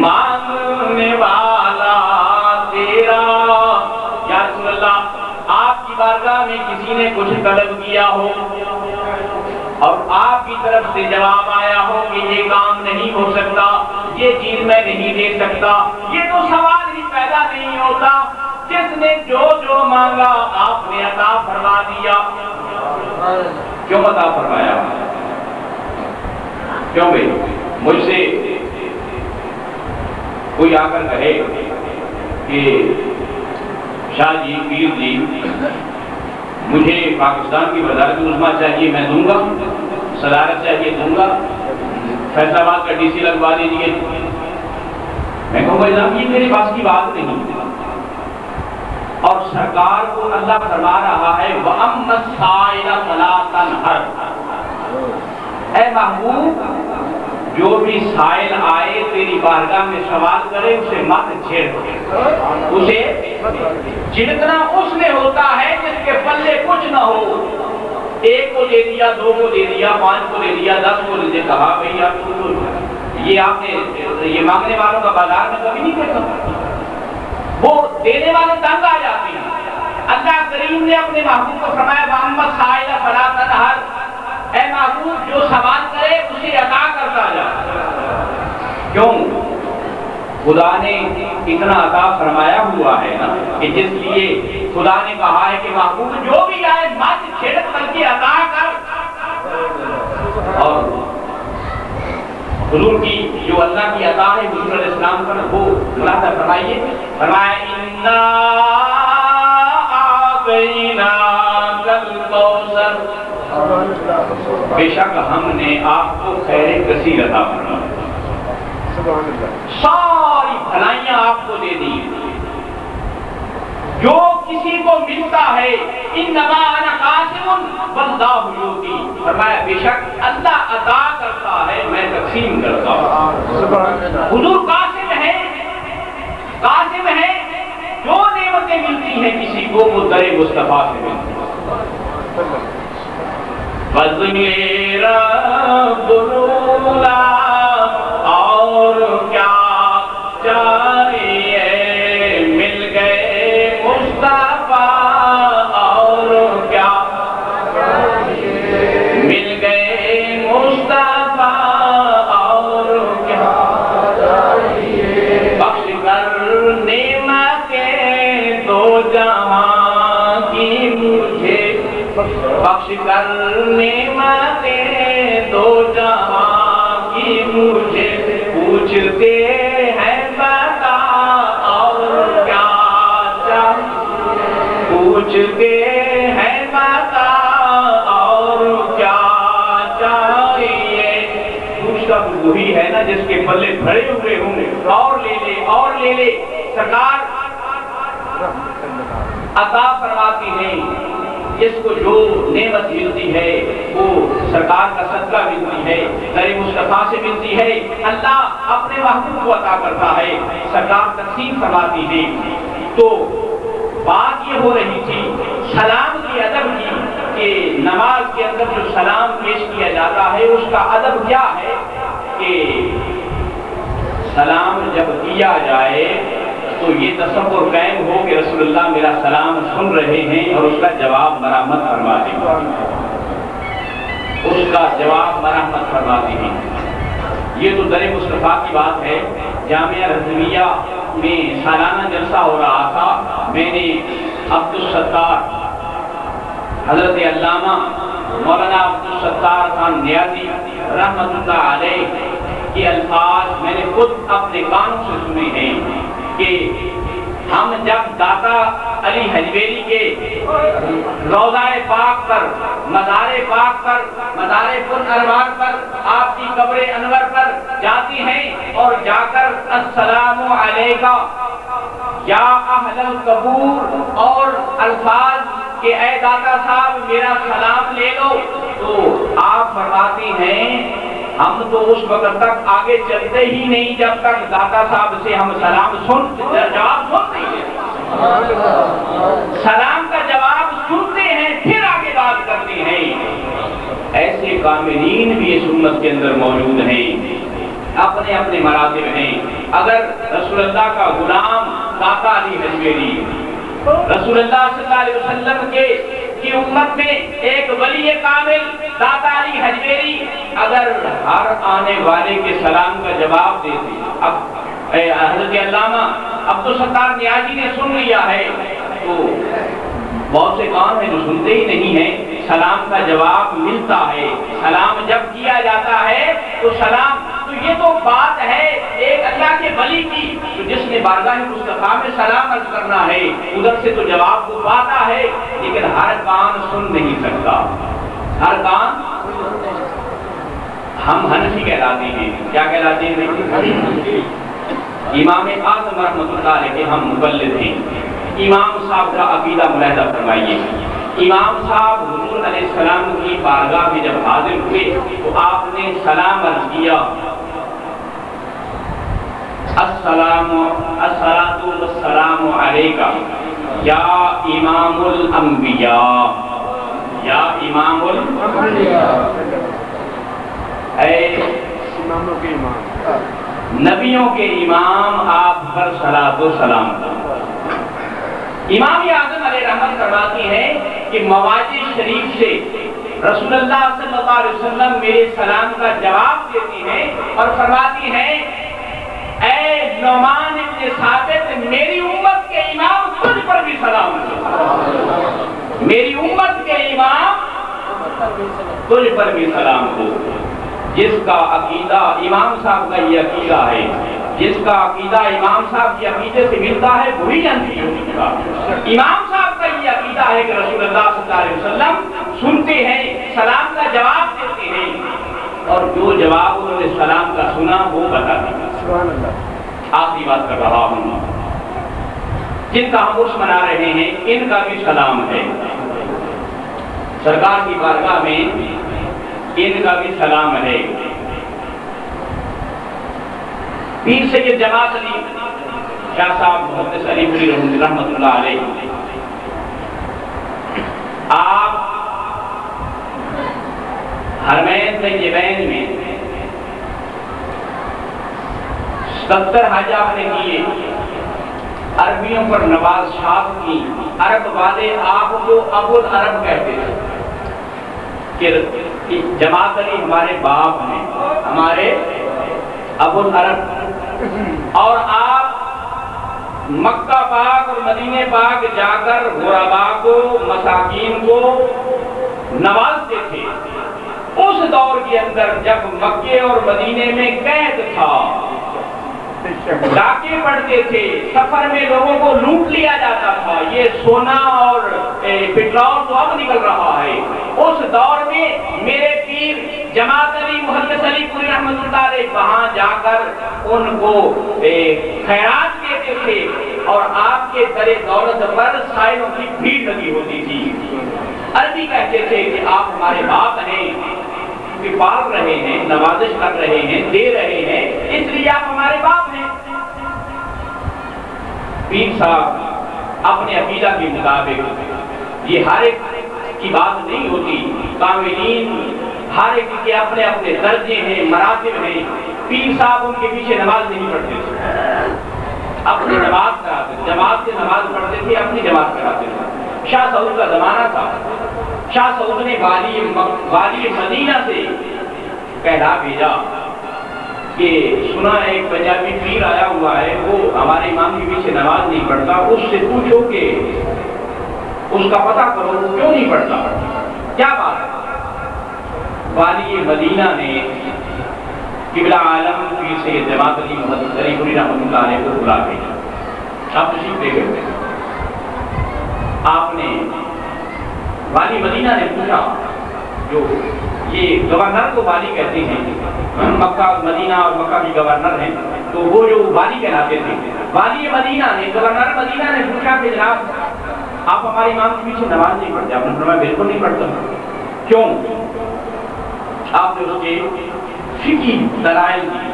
مانگنے والا تیرا۔ یا رسول اللہ آپ کی بارگاہ میں کسی نے کچھ طلب کیا ہو اور آپ کی طرف سے جواب آیا ہو کہ یہ کام نہیں ہو سکتا، یہ چیز میں نہیں دے سکتا، یہ تو سوال ہی پیدا نہیں ہوتا۔ جس نے جو مانگا آپ نے عطا فرما دیا۔ کیوں عطا فرمایا؟ کیوں بھائی؟ مجھ سے کوئی آ کر کہے کہ شاہ جی، پیر جی، مجھے پاکستان کی وزارت عظمیٰ چاہیے، میں دوں گا، صدارت چاہیے دوں گا، فیصل آباد کا ڈی سی لگوا دیجیے، میں کہوں گا جناب یہ میرے پاس کی بات نہیں۔ اور سرکار کو اللہ فرما رہا ہے وَأَمَّا السَّائِلَ فَلَا تَنْهَرْ، اے محبوب جو بھی سائل آئے تیری بارگاہ میں سوال کرے اسے مت چھیڑ، اسے جتنا اس نے ہوتا ہے جس کے پلے کچھ نہ ہو، ایک کو دے دیا، دو کو دے دیا، 5 کو دے دیا، 10 کو دے دیا، کہا بھئی یہ آپ نے یہ مانگنے والوں کا بازار میں کبھی نہیں دیکھا، وہ دینے والے تنگ آ جاتے ہیں۔ اللہ کریم نے اپنے محبوب کو فرمایا وَأَمَّا السَّائِلَ فَلَا تَنْهَرْ، اے محبوب جو سوال کرے اسے عطا کرتا جا۔ کیوں؟ خدا نے اتنا عطا فرمایا ہوا ہے نا کہ جس لیے خدا نے کہا ہے کہ محبوب جو بھی آئے مت چھیڑ بلکہ عطا کر۔ اور حضور کی جو اللہ کی عطا ہے حضور علیہ السلام پر وہ ملاحظہ فرمائیے، فرمایا اِنَّا أَعْطَيْنَاكَ الْكَوْثَرَ، بے شک ہم نے آپ کو خیر کثیر عطا فرمایا، ساری بھلائیاں آپ کو دے دی، جو کسی کو ملتا ہے انما انا قاسم واللہ یؤتی، فرمایا بے شک اللہ عطا کرتا ہے میں تقسیم کرتا ہوں۔ حضور قاسم ہے، جو نعمتیں ملتی ہیں کسی کو وہ در مصطفیٰ سے ملتی ہیں۔ فضل رب رولا اور کیا چاہیے، مل گئے مصطفیٰ اور کیا چاہیے، مل گئے مصطفیٰ اور کیا چاہیے، بخش کر نعمتیں دو جہاں کی مجھے، بخش کر نعمتیں دو جہاں کی مجھے، پوچھتے ہیں بتا اور کیا چاہیے، پوچھتے ہیں بتا اور کیا چاہیے۔ پوچھتا وہی ہے نا جس کے پلے بھرے ہوئے ہوں، اور لے لے اور لے لے۔ سرکار عطا فرماتی ہے، جس کو جو نعمت ملتی ہے وہ سرکار کا صدقہ ملتی ہے، در مصطفیٰ سے ملتی ہے، اللہ اپنے محبوب کو عطا کرتا ہے، سرکار تقسیم فرماتی ہے۔ تو بات یہ ہو رہی تھی سلام کی ادب کی کہ نماز کے اندر جو سلام پیش کیا جاتا ہے اس کا ادب کیا ہے کہ سلام جب کیا جائے تو یہ تصور قائم ہو کہ رسول اللہ میرا سلام سن رہے ہیں اور اس کا جواب مرحمت فرما دیں، اس کا جواب مرحمت فرما دیں۔ یہ تو در مصطفیٰ کی بات ہے۔ جامعہ رضویہ میں سالانہ جلسہ ہو رہا تھا، میں نے عبدالستار حضرت علامہ مولانا عبدالستار خان نیازی رحمۃ اللہ علیہ کے الفاظ میں نے خود اپنے کانوں سے سنے ہیں کہ ہم جب داتا علی حجویری کے روضہ پاک پر، مزار پاک پر، مزار پر انوار پر، آپ کی قبر انور پر جاتی ہیں اور جا کر السلام علیکہ یا اہل القبور اور الفاظ کہ اے داتا صاحب میرا سلام لے لو، تو آپ فرماتی ہیں ہم تو اس وقت تک آگے چلتے ہی نہیں جب تک داتا صاحب سے ہم سلام جواب سنتے ہیں، سلام کا جواب سنتے ہیں پھر آگے بات کرتے ہیں۔ ایسے کاملین بھی اس امت کے اندر موجود ہیں، اپنے اپنے مراتب ہیں۔ اگر رسول اللہ کا غلام داتا علی حجویری رسول اللہ صلی اللہ علیہ وسلم کے کی امت میں ایک ولی کامل داتا علی حجویری اگر ہر آنے والے کے سلام کا جواب دیتے، اب حضرت علامہ عبدالستار نیازی نے سن لیا ہے تو بہت سے کام ہیں جو سنتے ہی نہیں ہیں، سلام کا جواب ملتا ہے، سلام جب کیا جاتا ہے تو سلام، تو یہ تو بات ہے ایک اللہ کے ولی کی، تو جس نے بارگاہ مصطفیٰ میں سلام عرض کرنا ہے ادھر سے تو جواب وہ پاتا ہے، لیکن ہر کان سن نہیں سکتا، ہر کان۔ ہم حنفی کہلاتے ہیں، کیا کہلاتے ہیں؟ امام اعظم رحمۃ اللہ علیہ کے ہم مقلد ہیں۔ امام صاحب کا عقیدہ ملاحظہ فرمائیے، امام صاحب حضور علیہ السلام کی بارگاہ میں جب حاضر ہوئے تو آپ نے سلام عرض کیا، الصلاۃ والسلام علیکہ یا امام الانبیاء، یا امام الانبیاء، اے اماموں کے امام، نبیوں کے امام، آپ پر صلاۃ و سلام۔ امام اعظم علیہ رحمت فرماتی ہیں کہ مواجد شریف سے رسول اللہ صلی اللہ علیہ وسلم میرے سلام کا جواب دیتی ہیں اور فرماتی ہیں، اے نعمان ابن ثابت، میری امت کے امام تجھ پر بھی سلام ہو، میری امت کے امام تجھ پر بھی سلام ہو۔ جس کا عقیدہ امام صاحب کا یہ عقیدہ ہے، جس کا عقیدہ امام صاحب کے عقیدے سے ملتا ہے وہی انبی ہوگا۔ امام صاحب کا یہ عقیدہ ہے کہ رسول اللہ صلی اللہ علیہ وسلم سنتے ہیں، سلام کا جواب دیتے ہیں، اور جو جواب انہوں نے سلام کا سنا وہ بتاتے ہیں۔ سبحان اللہ۔ آخری بات کر رہا ہوں، جن کا ہم عرس منا رہے ہیں ان کا بھی سلام ہے، سرکار کی بارگاہ میں ان کا بھی سلام ہے۔ پیر سید جماعت علی شاہ صاحب محدث علی پوری رحمۃ اللہ علیہ، آپ حرمین طیبین میں 70 حج آپ نے کیے، عربیوں پر نواز شاہ کی، عرب والے آپ کو ابو العرب کہتے تھے کہ جماعت علی ہمارے باپ ہیں، ہمارے ابو العرب، اور آپ مکہ پاک اور مدینہ پاک جا کر غربا کو، مساکین کو نوازتے تھے۔ اس دور کے اندر جب مکے اور مدینے میں قید تھا، ڈاکے پڑتے تھے، سفر میں لوگوں کو لوٹ لیا جاتا تھا، یہ سونا اور پٹرول تو اب نکل رہا ہے، اس دور میں میرے پیر جماعت علی محدث علی پوری رحمۃ اللہ علیہ وہاں جا کر ان کو خیرات دیتے تھے، اور آپ کے در دولت پر سائلوں کی بھیڑ لگی ہوتی تھی۔ عربی کہتے تھے کہ آپ ہمارے باپ ہیں، پال رہے ہیں، نوازش کر رہے ہیں، دے رہے ہیں، اس لیے آپ ہمارے باپ ہیں۔ پیر صاحب اپنے عقیدہ کے مطابق، یہ ہر ایک کی بات نہیں ہوتی، کاملین ہر ایک کے اپنے اپنے درجے ہیں، مراتب ہیں۔ پیر صاحب ان کے پیچھے نماز نہیں پڑھتے تھے، اپنی جماعت کراتے تھے، جماعت سے نماز پڑھتے تھے، اپنی جماعت کراتے تھے۔ شاہ سعود کا زمانہ تھا، شاہ سعود نے والی مدینہ سے کہلا بھیجا کہ سنا ایک پنجابی پیر آیا ہوا ہے، وہ ہمارے امام کے پیچھے نماز نہیں پڑھتا، اس سے پوچھو کہ اس کا پتہ کرو کیوں نہیں پڑھتا، کیا بات ہے۔ والی مدینہ نے قبلہ عالم پیر سید جماعت علی محدث علی پوری رحمۃ اللہ علیہ کو بلا بھیجا، آپ تشریف لے گئے۔ آپ نے والی مدینہ نے پوچھا، جو یہ گورنر کو والی کہتے ہیں، مکہ مدینہ اور مکہ کی گورنر ہیں، تو وہ جو والی کہلاتے تھے، والی مدینہ نے، گورنر مدینہ نے پوچھا کہ جناب آپ ہمارے امام کے پیچھے نماز نہیں پڑھتے؟ آپ نے فرمایا بالکل نہیں پڑھتا۔ کیوں؟ آپ نے اس کے فقہی دلائل دی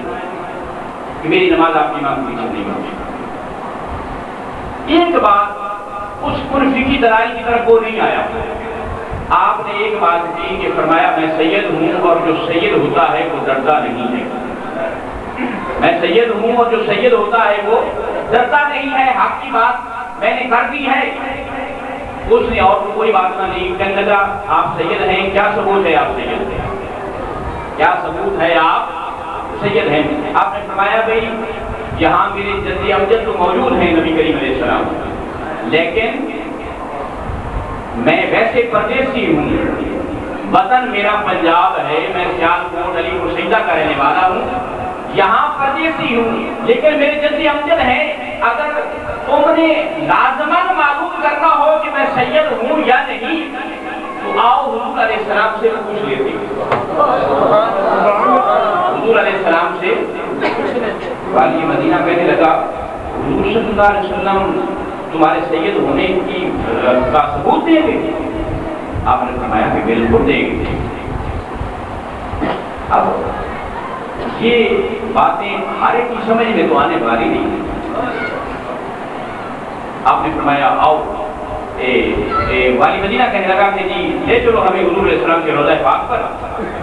کہ میری نماز آپ کے امام کے پیچھے نہیں پڑھتی۔ ایک بات اس پر فقہی دلائل کی طرف وہ نہیں آیا، آپ نے ایک بات کی کہ فرمایا میں سید ہوں اور جو سید ہوتا ہے وہ ڈرتا نہیں ہے، میں سید ہوں اور جو سید ہوتا ہے وہ ڈرتا نہیں ہے، حق کی بات میں نے کر دی ہے۔ اس نے اور کوئی بات نہ نہیں، کہنے لگا آپ سید ہیں، کیا ثبوت ہے آپ سید ہیں، کیا ثبوت ہے آپ سید ہیں؟ آپ نے فرمایا بھائی یہاں میرے جدی امجد تو موجود ہیں نبی کریم علیہ السلام، لیکن میں ویسے پردیسی ہوں، وطن میرا پنجاب ہے، میں سیالکوٹ علی پور سیدہ کا رہنے والا ہوں، یہاں پردیسی ہوں، لیکن میرے جدی امجد ہیں، اگر تم نے لازماً معلوم کرنا ہو کہ میں سید ہوں یا نہیں تو آؤ حضور علیہ السلام سے پوچھ لیتے۔ حضور علیہ السلام سے والی مدینہ کہنے لگا حضور صلی اللہ علیہ وسلم تمہارے سید ہونے کی کا ثبوت دیں گے؟ آپ نے فرمایا کہ بالکل دیں گے۔ اب یہ باتیں ہر ایک کی سمجھ میں تو آنے والی نہیں۔ آپ نے فرمایا آؤ، والی مدینہ کہنے لگا کہ جی لے چلو ہمیں حضور علیہ السلام کے روضہ پاک پر،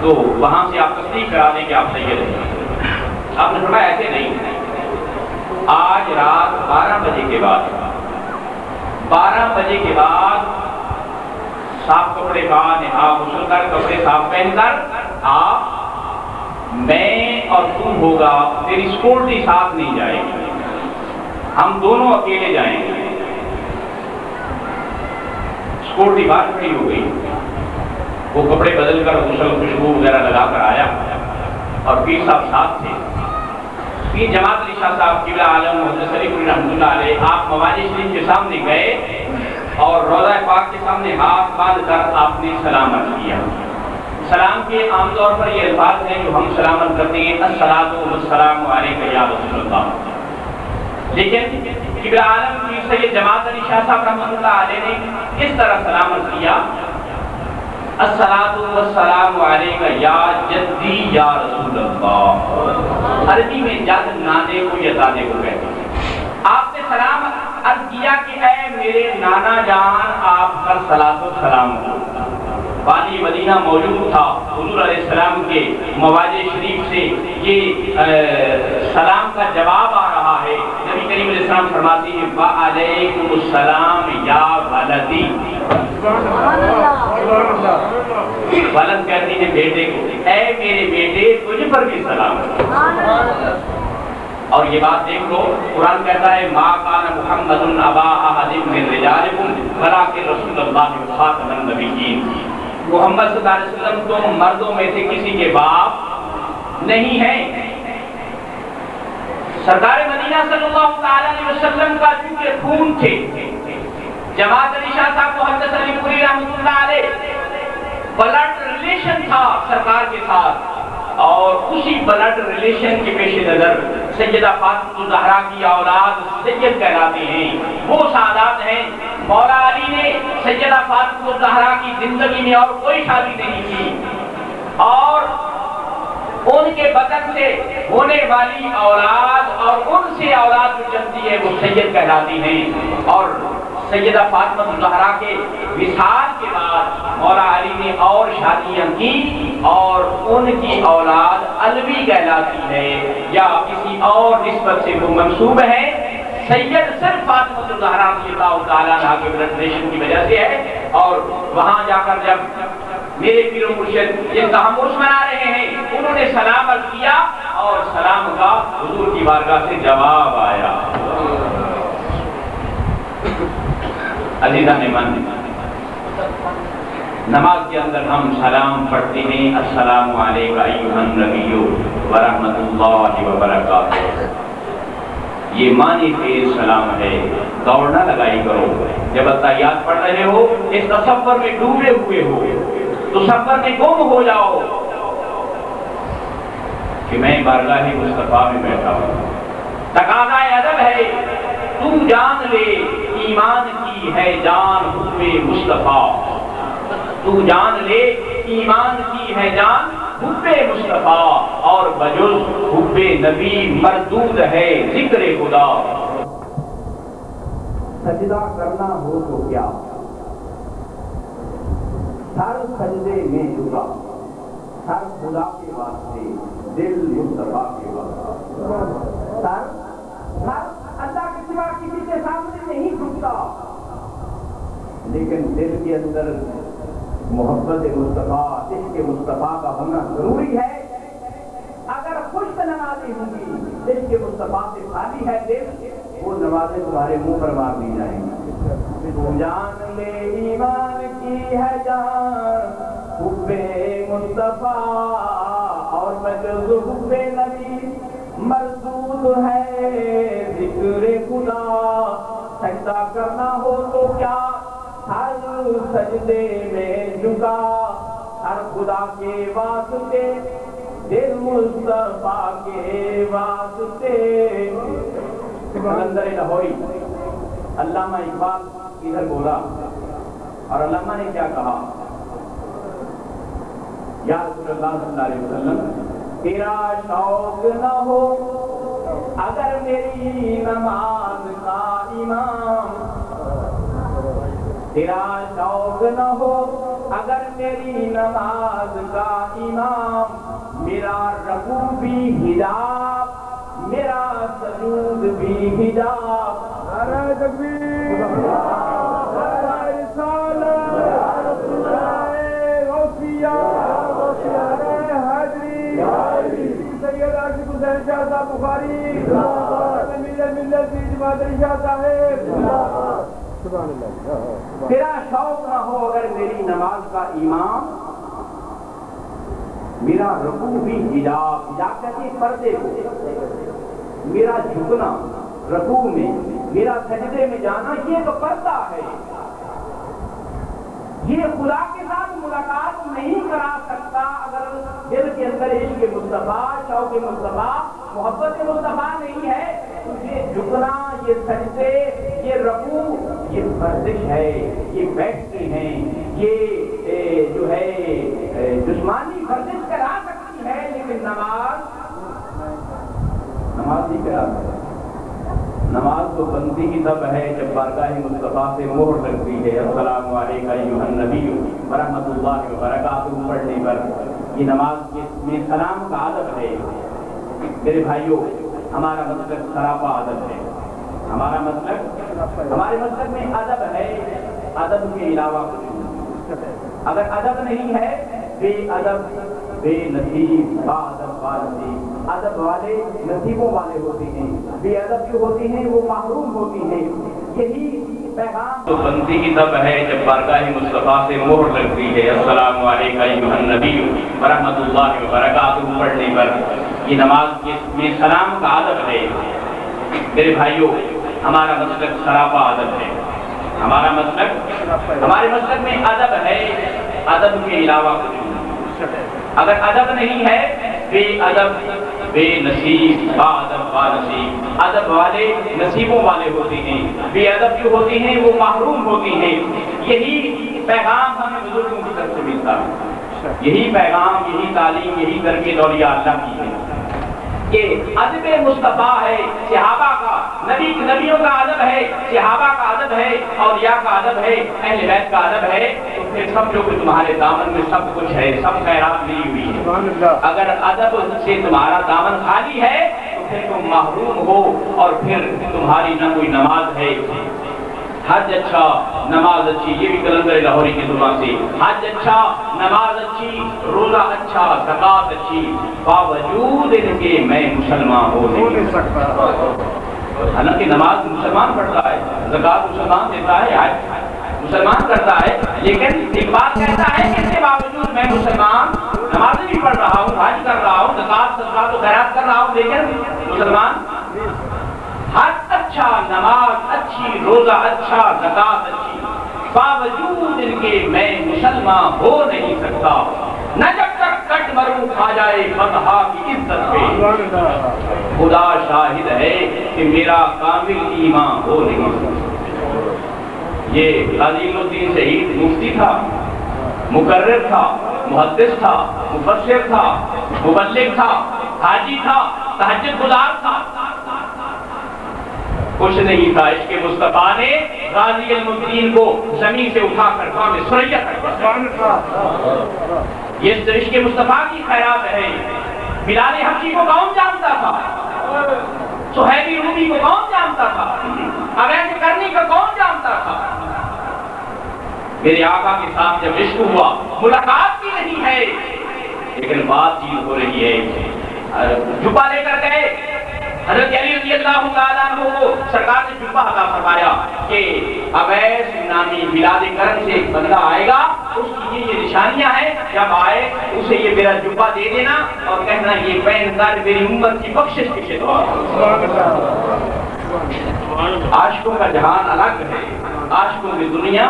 تو وہاں سے آپ تصدیق کرا دیں کہ آپ سید ہیں۔ آپ نے فرمایا ایسے نہیں، آج رات 12 بجے کے بعد 12 بجے کے بعد صاف کپڑے کا نہا غسل کر کپڑے صاف پہن کر آپ میں اور تم ہوگا، تیری سکیورٹی ساتھ نہیں جائے گی، ہم دونوں اکیلے جائیں گے۔ سکیورٹی باہر کھڑی ہو گئی، وہ کپڑے بدل کر غسل خوشبو وغیرہ لگا کر آیا اور پیر صاحب ساتھ تھے۔ پیر جماعت علی شاہ صاحب قبلہ عالم محدث علی پوری رحمۃ اللہ علیہ آپ مواجہ شریف کے سامنے گئے اور روضہ پاک کے سامنے ہاتھ باندھ کر آپ نے سلام عرض کیا۔ سلام کے عام طور پر یہ الفاظ ہیں جو ہم سلام عرض کرتے ہیں، الصلاۃ والسلام علیک یا رسول اللہ، لیکن قبلہ عالم پیر سید جماعت علی شاہ صاحب رحمۃ اللہ علیہ نے اس طرح سلام عرض کیا، الصلاۃ والسلام علیک یا جدی یا رسول اللہ۔ عربی میں جد نانے کو یا دادے کو کہتے ہیں۔ آپ نے سلام عرض کیا کہ اے میرے نانا جان آپ پر صلاۃ و سلام ہو۔ والی مدینہ موجود تھا، حضور علیہ السلام کے مواجہ شریف سے یہ سلام کا جواب آ رہا ہے۔ نبی کریم علیہ السلام فرماتے ہیں وعلیکم السلام یا ولدی۔ ولد کہتی ہے بیٹے کو، اے میرے بیٹے تجھ پر بھی سلام۔ اور یہ بات دیکھ لو، قرآن کہتا ہے ما کان محمد ابا احد من رجالکم ولکن رسول اللہ خاتم النبیین۔ محمد صلی اللہ علیہ وسلم تو مردوں میں سے کسی کے باپ نہیں ہیں۔ سرکار مدینہ صلی اللہ علیہ وسلم کا چونکہ خون تھے، جماعت علی شاہ صاحب محدث علی پوری رحمۃ اللہ علیہ بلڈ ریلیشن تھا سرکار کے ساتھ، اور اسی بلڈ ریلیشن کے پیش نظر سیدہ فاطمہ الزہرا کی اولاد سید کہلاتے ہیں۔ وہ سعادات ہیں، مولا علی نے سیدہ فاطمہ الزہرا کی زندگی میں اور کوئی شادی نہیں کی، اور ان کے بدن سے ہونے والی اولاد اور ان سے اولاد جو جنتی ہے وہ سید کہلاتی ہیں۔ اور سیدہ فاطمہ الزہرا کے وصال کے بعد مولا علی نے اور شادیاں کی، اور ان کی اولاد علوی کہلاتی ہے یا کسی اور نسبت سے وہ منسوب ہے۔ سید صرف فاطمہ الزہرا رضی اللہ تعالیٰ عنہ کے بلڈ ریلیشن کی وجہ سے ہے۔ اور وہاں جا کر جب میرے پیر و مرشد جن کا ہم عرس منا رہے ہیں انہوں نے سلام عرض کیا اور سلام کا حضور کی بارگاہ سے جواب آیا۔ عزیزان من، نماز کے اندر ہم سلام پڑھتے ہیں، السلام علیکم ایھا النبی ورحمۃ اللہ وبرکاتہ۔ یہ معنی خیز سلام ہے، دوڑ نہ لگائی کرو۔ جب اتحیات پڑھ رہے ہو اس تصور میں ڈوبے ہوئے ہو، تصور میں گم ہو جاؤ کہ میں بارگاہ مصطفیٰ میں بیٹھا ہوں۔ تقاضا ادب ہے، تو جان لے ایمان کی ہے جان حب مصطفیٰ، تو جان لے ایمان کی ہے جان حب مصطفیٰ، اور بجز حب نبی مردود ہے ذکر خدا۔ سجدہ کرنا ہو تو کیا، سر سجدے میں جھکا، سر خدا کے واسطے، دل مصطفیٰ کے واسطے۔ سر اللہ کے سوا کسی کے سامنے نہیں جھکتا، لیکن لیکن دل کے اندر محبت مصطفیٰ، عشق مصطفیٰ کا ہونا ضروری ہے۔ اگر خشک نمازیں ہوں گی، عشق مصطفیٰ سے خالی ہے دل، وہ نمازیں تمہارے منہ پر مار دی جائیں گی۔ تو جان لے ایمان کی ہے جان حب مصطفیٰ، اور مجز حب نبی مردود ہے ذکر خدا۔ سجدہ کرنا ہو تو کیا ہر سجدے میں جھکا، ہر خدا کے واسطے دل مصطفیٰ کے واسطے۔ قلندر لاہوری علامہ اقبال ادھر بولا، اور علامہ نے کیا کہا؟ یا رسول اللہ صلی اللہ علیہ وسلم، تیرا شوق نہ ہو اگر میری نماز کا امام، تیرا شوق نہ ہو اگر میری نماز کا امام، میرا رکوع بھی حجاب، میرا سجود بھی حجاب۔ نعرہ تکبیر، نعرہ رسالت، نعرہ غوثیہ، نعرہ حیدری، سید عاشق حسین شاہ صاحب بخاری، امیر ملت جماعت شاہ صاحب۔ تیرا شوق نہ ہو اگر میری نماز کا امام، میرا رکوع بھی حجاب، حجاب کہتے ہیں پردے کو، میرا جھکنا رکوع میں، میرا سجدے میں جانا، یہ تو پردہ ہے۔ یہ خدا کے ساتھ ملاقات نہیں کرا سکتا اگر دل کے اندر عشق مصطفیٰ، شوق مصطفیٰ، محبت مصطفیٰ نہیں ہے۔ یہ جھکنا، یہ سجدے، یہ رکوع، یہ ورزش ہے، یہ بیٹھتے ہیں، یہ جو ہے جسمانی ورزش کرا سکتی ہے، لیکن نماز نہیں کرا سکتی۔ نماز تو بندی کی تب ہے جب بارگاہ مصطفیٰ سے مہر لگتی ہے، السلام علیکم ایھا النبی ورحمۃ اللہ وبرکاتہ پڑھنے پر۔ یہ نماز میں سلام کا ادب ہے۔ میرے بھائیوں، ہمارا مسلک سراپا ادب ہے۔ ہمارا مسلک، ہمارے مسلک میں ادب ہے، ادب کے علاوہ کچھ نہیں۔ اگر ادب نہیں ہے، بے ادب بے نصیب، با ادب با نصیب۔ ادب والے نصیبوں والے ہوتے ہیں، بے ادب جو ہوتے ہیں وہ محروم ہوتی ہیں۔ یہی پیغام تو بندی کی تب ہے جب بارگاہ مصطفیٰ سے مہر لگتی ہے، السلام علیکم ایھا النبی ورحمۃ اللہ وبرکاتہ پڑھنے پر۔ یہ نماز میں سلام کا ادب ہے۔ میرے بھائیوں، ہمارا مسلک سراپا ادب ہے۔ ہمارا مسلک، ہمارے مسلک میں ادب ہے، ادب کے علاوہ کچھ نہیں۔ اگر ادب نہیں ہے، بے ادب بے نصیب، با ادب با نصیب۔ ادب والے نصیبوں والے ہوتے ہیں، بے ادب جو ہوتے ہیں وہ محروم ہوتے ہیں۔ یہی پیغام ہمیں بزرگوں کی طرف سے ملتا ہے، یہی پیغام، یہی تعلیم، یہی تربیت اولیاء اللہ کی ہے کہ ادب مصطفیٰ ہے صحابہ کا، نبیوں کا ادب ہے، صحابہ کا ادب ہے، اولیاء کا ادب ہے، اہل بیت کا ادب ہے، تو پھر سمجھو کہ تمہارے دامن میں سب کچھ ہے، سب خیرات ملی ہوئی ہے۔ اگر ادب سے تمہارا دامن خالی ہے تو پھر تم محروم ہو، اور پھر تمہاری نہ کوئی نماز ہے۔ حج اچھا، نماز اچھی، یہ بھی قلندر لاہوری کی زبان سے، حج اچھا، نماز اچھی، روزہ اچھا، زکات اچھی، باوجود ان کے میں مسلمان ہو نہیں سکتا۔ حالانکہ نماز مسلمان پڑھتا ہے، زکات مسلمان دیتا ہے، حج مسلمان کرتا ہے، لیکن ایک بات کہتا ہے کہ اس کے باوجود میں مسلمان، نماز بھی پڑھ رہا ہوں، حج کر رہا ہوں، زکات صدقات و خیرات کر رہا ہوں، لیکن مسلمان۔ حج اچھا، نماز اچھی، روزہ اچھا، زکات اچھی، باوجود ان کے میں مسلمان ہو نہیں سکتا۔ نہ جب تک کٹ مروں کھا جائے فتحہ کی عزت پہ، خدا شاہد ہے کہ میرا کامل ایمان ہو نہیں سکتا۔ یہ غازی الدین شہید مفتی تھا، مقرر تھا، محدث تھا، مفسر تھا، مبلغ تھا، حاجی تھا، تہجد گزار تھا، کچھ نہیں تھا۔ عشق مصطفیٰ نے غازی المدین کو زمین سے اٹھا کر کام سریا کر دیا۔ یہ عشق مصطفیٰ کی خیرات ہے۔ بلال حبشی کو کون جانتا تھا؟ صہیب رومی کو کون جانتا تھا؟ اویس کرنی کو کون جانتا تھا؟ میرے آقا کے ساتھ جب عشق ہوا، ملاقات بھی نہیں ہے لیکن بات چیت ہو رہی ہے، جبہ لے کر گئے حضرت علی رضی اللہ تعالیٰ عنہ کو سرکار نے جبہ عطا فرمایا کہ اویس نامی بلاد کرم سے ایک بندہ آئے گا، اس کی یہ نشانیاں ہیں، جب آئے اسے یہ میرا جبہ دے دینا اور کہنا یہ پہن کر میری امت کی بخشش کے دعا۔ عاشقوں کا جہان الگ ہے، عاشقوں کی دنیا۔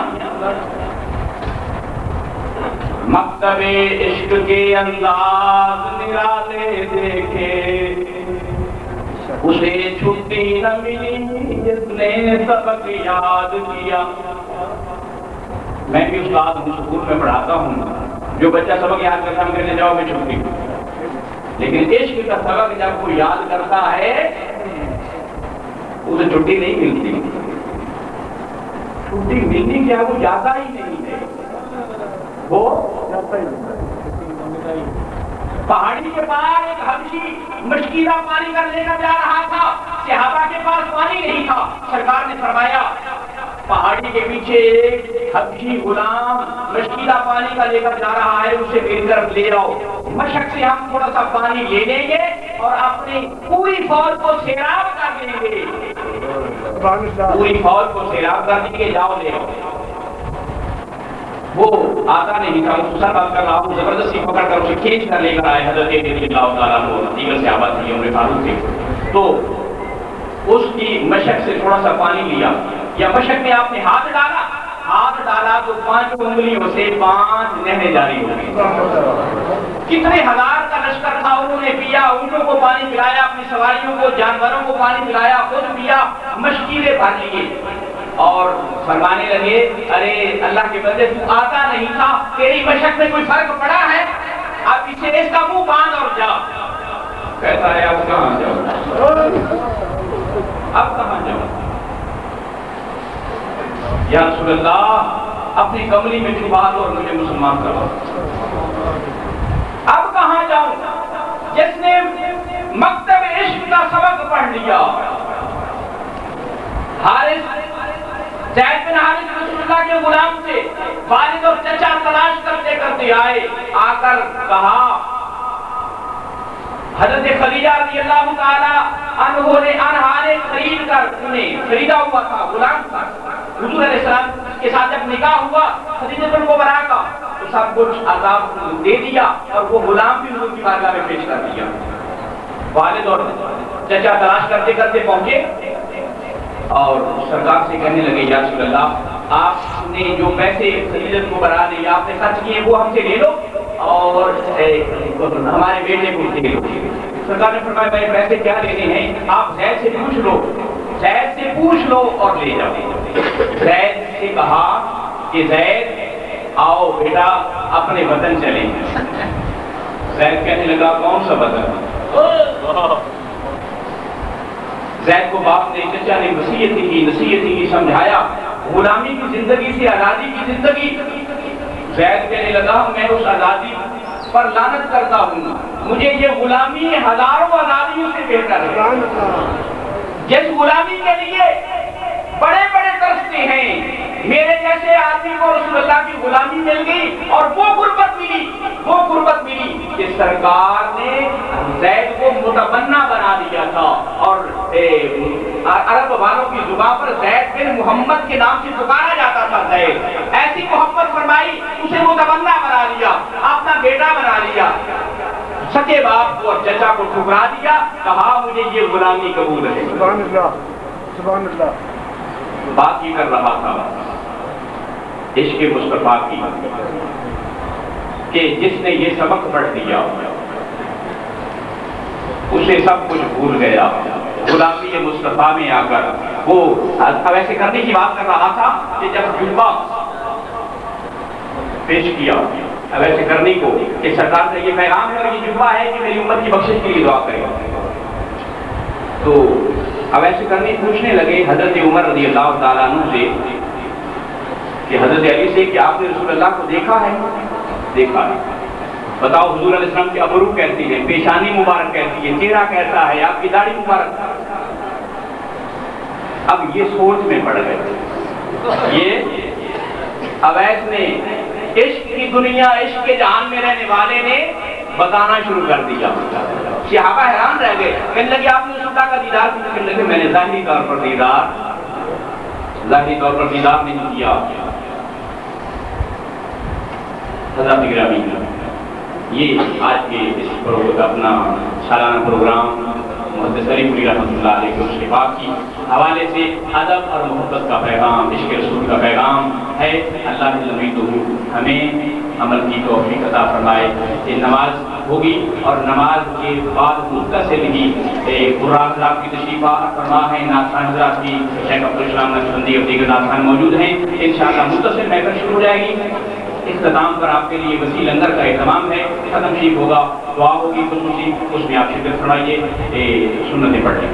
مکتب عشق کے انداز نرالے دیکھے، اسے چھٹی نہ ملی جس نے سبق یاد کیا۔ میں بھی استاد ہوں، اسکول میں پڑھاتا ہوں، جو بچہ سبق یاد کرتا ہم کہتے جاؤ میں چھٹی، لیکن عشق کا سبق جب کوئی یاد کرتا ہے اسے چھٹی نہیں ملتی، چھٹی ملتی کیا وہ جاتا ہی نہیں ہے، وہ پہاڑی کے پاس ایک حبشی مشکیلا پانی کر لے کر جا رہا تھا، صحابہ کے پاس پانی نہیں تھا، سرکار نے فرمایا پہاڑی کے پیچھے ایک حبشی غلام مشکیلا پانی کا لے کر جا رہا ہے، اسے میری طرف لے آؤ، مشق سے ہم تھوڑا سا پانی لے لیں گے اور اپنی پوری فوج کو سیراب کر دیں گے، پوری فوج کو سیراب کر دیں گے، جاؤ لے آؤ۔ وہ آتا نہیں تھا، اس سر بات کر رہا ہوں، زبردستی پکڑ کر اسے کھینچ کر لے کر آئے حضرت رضی اللہ تعالیٰ عنہ، دیگر صحابہ تھے، عمر فاروق تھے، تو اس کی مشق سے تھوڑا سا پانی لیا، یا مشق میں آپ نے ہاتھ ڈالا تو 5 انگلیوں سے 5 نہریں جاری ہو گئی۔ کتنے ہزار کا لشکر تھا، انہوں نے پیا، اونٹوں کو پانی پلایا، اپنی سواریوں کو جانوروں کو پانی پلایا، خود پیا، مشکیلیں بھر لیے اور فرمانے لگے ارے اللہ کے بندے تو آتا نہیں تھا، تیری مشق میں کوئی فرق پڑا ہے، اب اسے اس کا منہ باندھ اور جا۔ کہتا ہے اب کہاں جاؤں، اب کہاں جاؤں یا رسول اللہ، اپنی کملی میں چھپا دو اور مجھے مسلمان کرو۔ اب کہاں جاؤں، جس نے مکتب عشق کا سبق پڑھ لیا، زید بن حارث رسول اللہ کے غلام سے والد اور چچا تلاش کرتے کرتے آئے، آ کر کہا حضرت خدیجہ رضی اللہ تعالی عنہ نے خرید کر انہیں خریدا ہوا تھا، غلام تھا، حضور علیہ السلام کے ساتھ جب نکاح ہوا خدیجہ بن الخویلد کا تو سب کچھ عطا دے دیا اور وہ غلام بھی حضور کی بارگاہ میں پیش کر دیا۔ والد اور چچا تلاش کرتے کرتے پہنچے اور سرکار سے کہنے لگے یا رسول اللہ، آپ نے جو پیسے خدیجہ کو برا دی آپ نے خرچ کیے وہ ہم سے لے لو اور ہمارے بیٹے کو دے لو۔ سرکار نے فرمایا بھائی پیسے کیا لینے ہیں، آپ زید سے پوچھ لو اور لے جاؤ۔ زید سے کہا کہ زید آؤ بیٹا اپنے وطن چلیں۔ زید کہنے لگا کون سا وطن؟ زید کو باپ نے چچا نے نصیحت کی سمجھایا، غلامی کی زندگی سے آزادی کی زندگی۔ زید کہنے لگا میں اس آزادی پر لعنت کرتا ہوں، مجھے یہ غلامی ہزاروں آزادیوں سے بہتر ہے۔ جس غلامی کے لیے بڑے بڑے ترستے ہیں، میرے جیسے آدمی کو رسول اللہ کی غلامی مل گئی اور وہ غربت ملی کہ سرکار نے زید کو متبنہ بنا دیا تھا اور عرب والوں کی زبان پر زید بن محمد کے نام سے پکارا جاتا تھا۔ زید ایسی محبت فرمائی، اسے متبنہ بنا دیا، اپنا بیٹا بنا لیا، سچے باپ کو اور چچا کو ٹھکرا دیا، کہا مجھے یہ غلامی قبول ہے۔ سبحان اللہ، سبحان اللہ۔ بات یہ کر رہا تھا عشق مصطفیٰ کی کہ جس نے یہ سبق پڑھ دیا اسے سب کچھ بھول گیا، غلامی مصطفیٰ میں آ کر وہ اب ایسے کرنے کی بات کر رہا تھا کہ جب جبہ پیش کیا اب ایسے کرنے کو کہ سرکار سے یہ پیغام ہے اور یہ جبہ ہے کہ میری امت کی بخشش کے لیے دعا کرے، تو اب ایسے کرنے پوچھنے لگے حضرت عمر رضی اللہ تعالیٰ عنہ سے کہ حضرت علی سے کہ آپ نے رسول اللہ کو دیکھا ہے؟ دیکھا ہے۔ بتاؤ حضور علیہ السلام کے ابرو کہتی ہے، پیشانی مبارک کہتی ہے، چہرہ کیسا ہے، آپ کی داڑھی مبارک۔ اب یہ سوچ میں پڑ گئے، یہ اویس نے عشق کی دنیا، عشق کے جہان میں رہنے والے نے بتانا شروع کر دیا۔ صحابہ حیران رہ گئے، کہنے لگے آپ نے اس اللہ کا دیدار کیوں؟ کہنے لگے میں نے ظاہری طور پر دیدار نہیں کیا۔ حضرات گرامی، یہ آج کے اس اپنا سالانہ پروگرام محدث علی پوری رحمۃ اللہ علیہ کے اس پاک کی حوالے سے ادب اور محبت کا پیغام، عشق رسول کا پیغام ہے۔ اللہ ہمیں عمل کی توفیق عطا فرمائے۔ یہ نماز ہوگی اور نماز کے بعد مختصر ہی قرآن صاحب کی تشریف فرما ہے، نعتخوان حضرات کی شیخ عبدالسلام نقشبندی اور دیگر نعتخوان موجود ہیں۔ انشاءاللہ مختصر محفل شروع ہو جائے گی۔ اختتام پر آپ کے لیے وسیع لنگر کا اہتمام ہے، ختم شریف ہوگا، دعا ہوگی خصوصی، اس میں آپ شرکت فرمائیے، سنتیں پڑھ لیں۔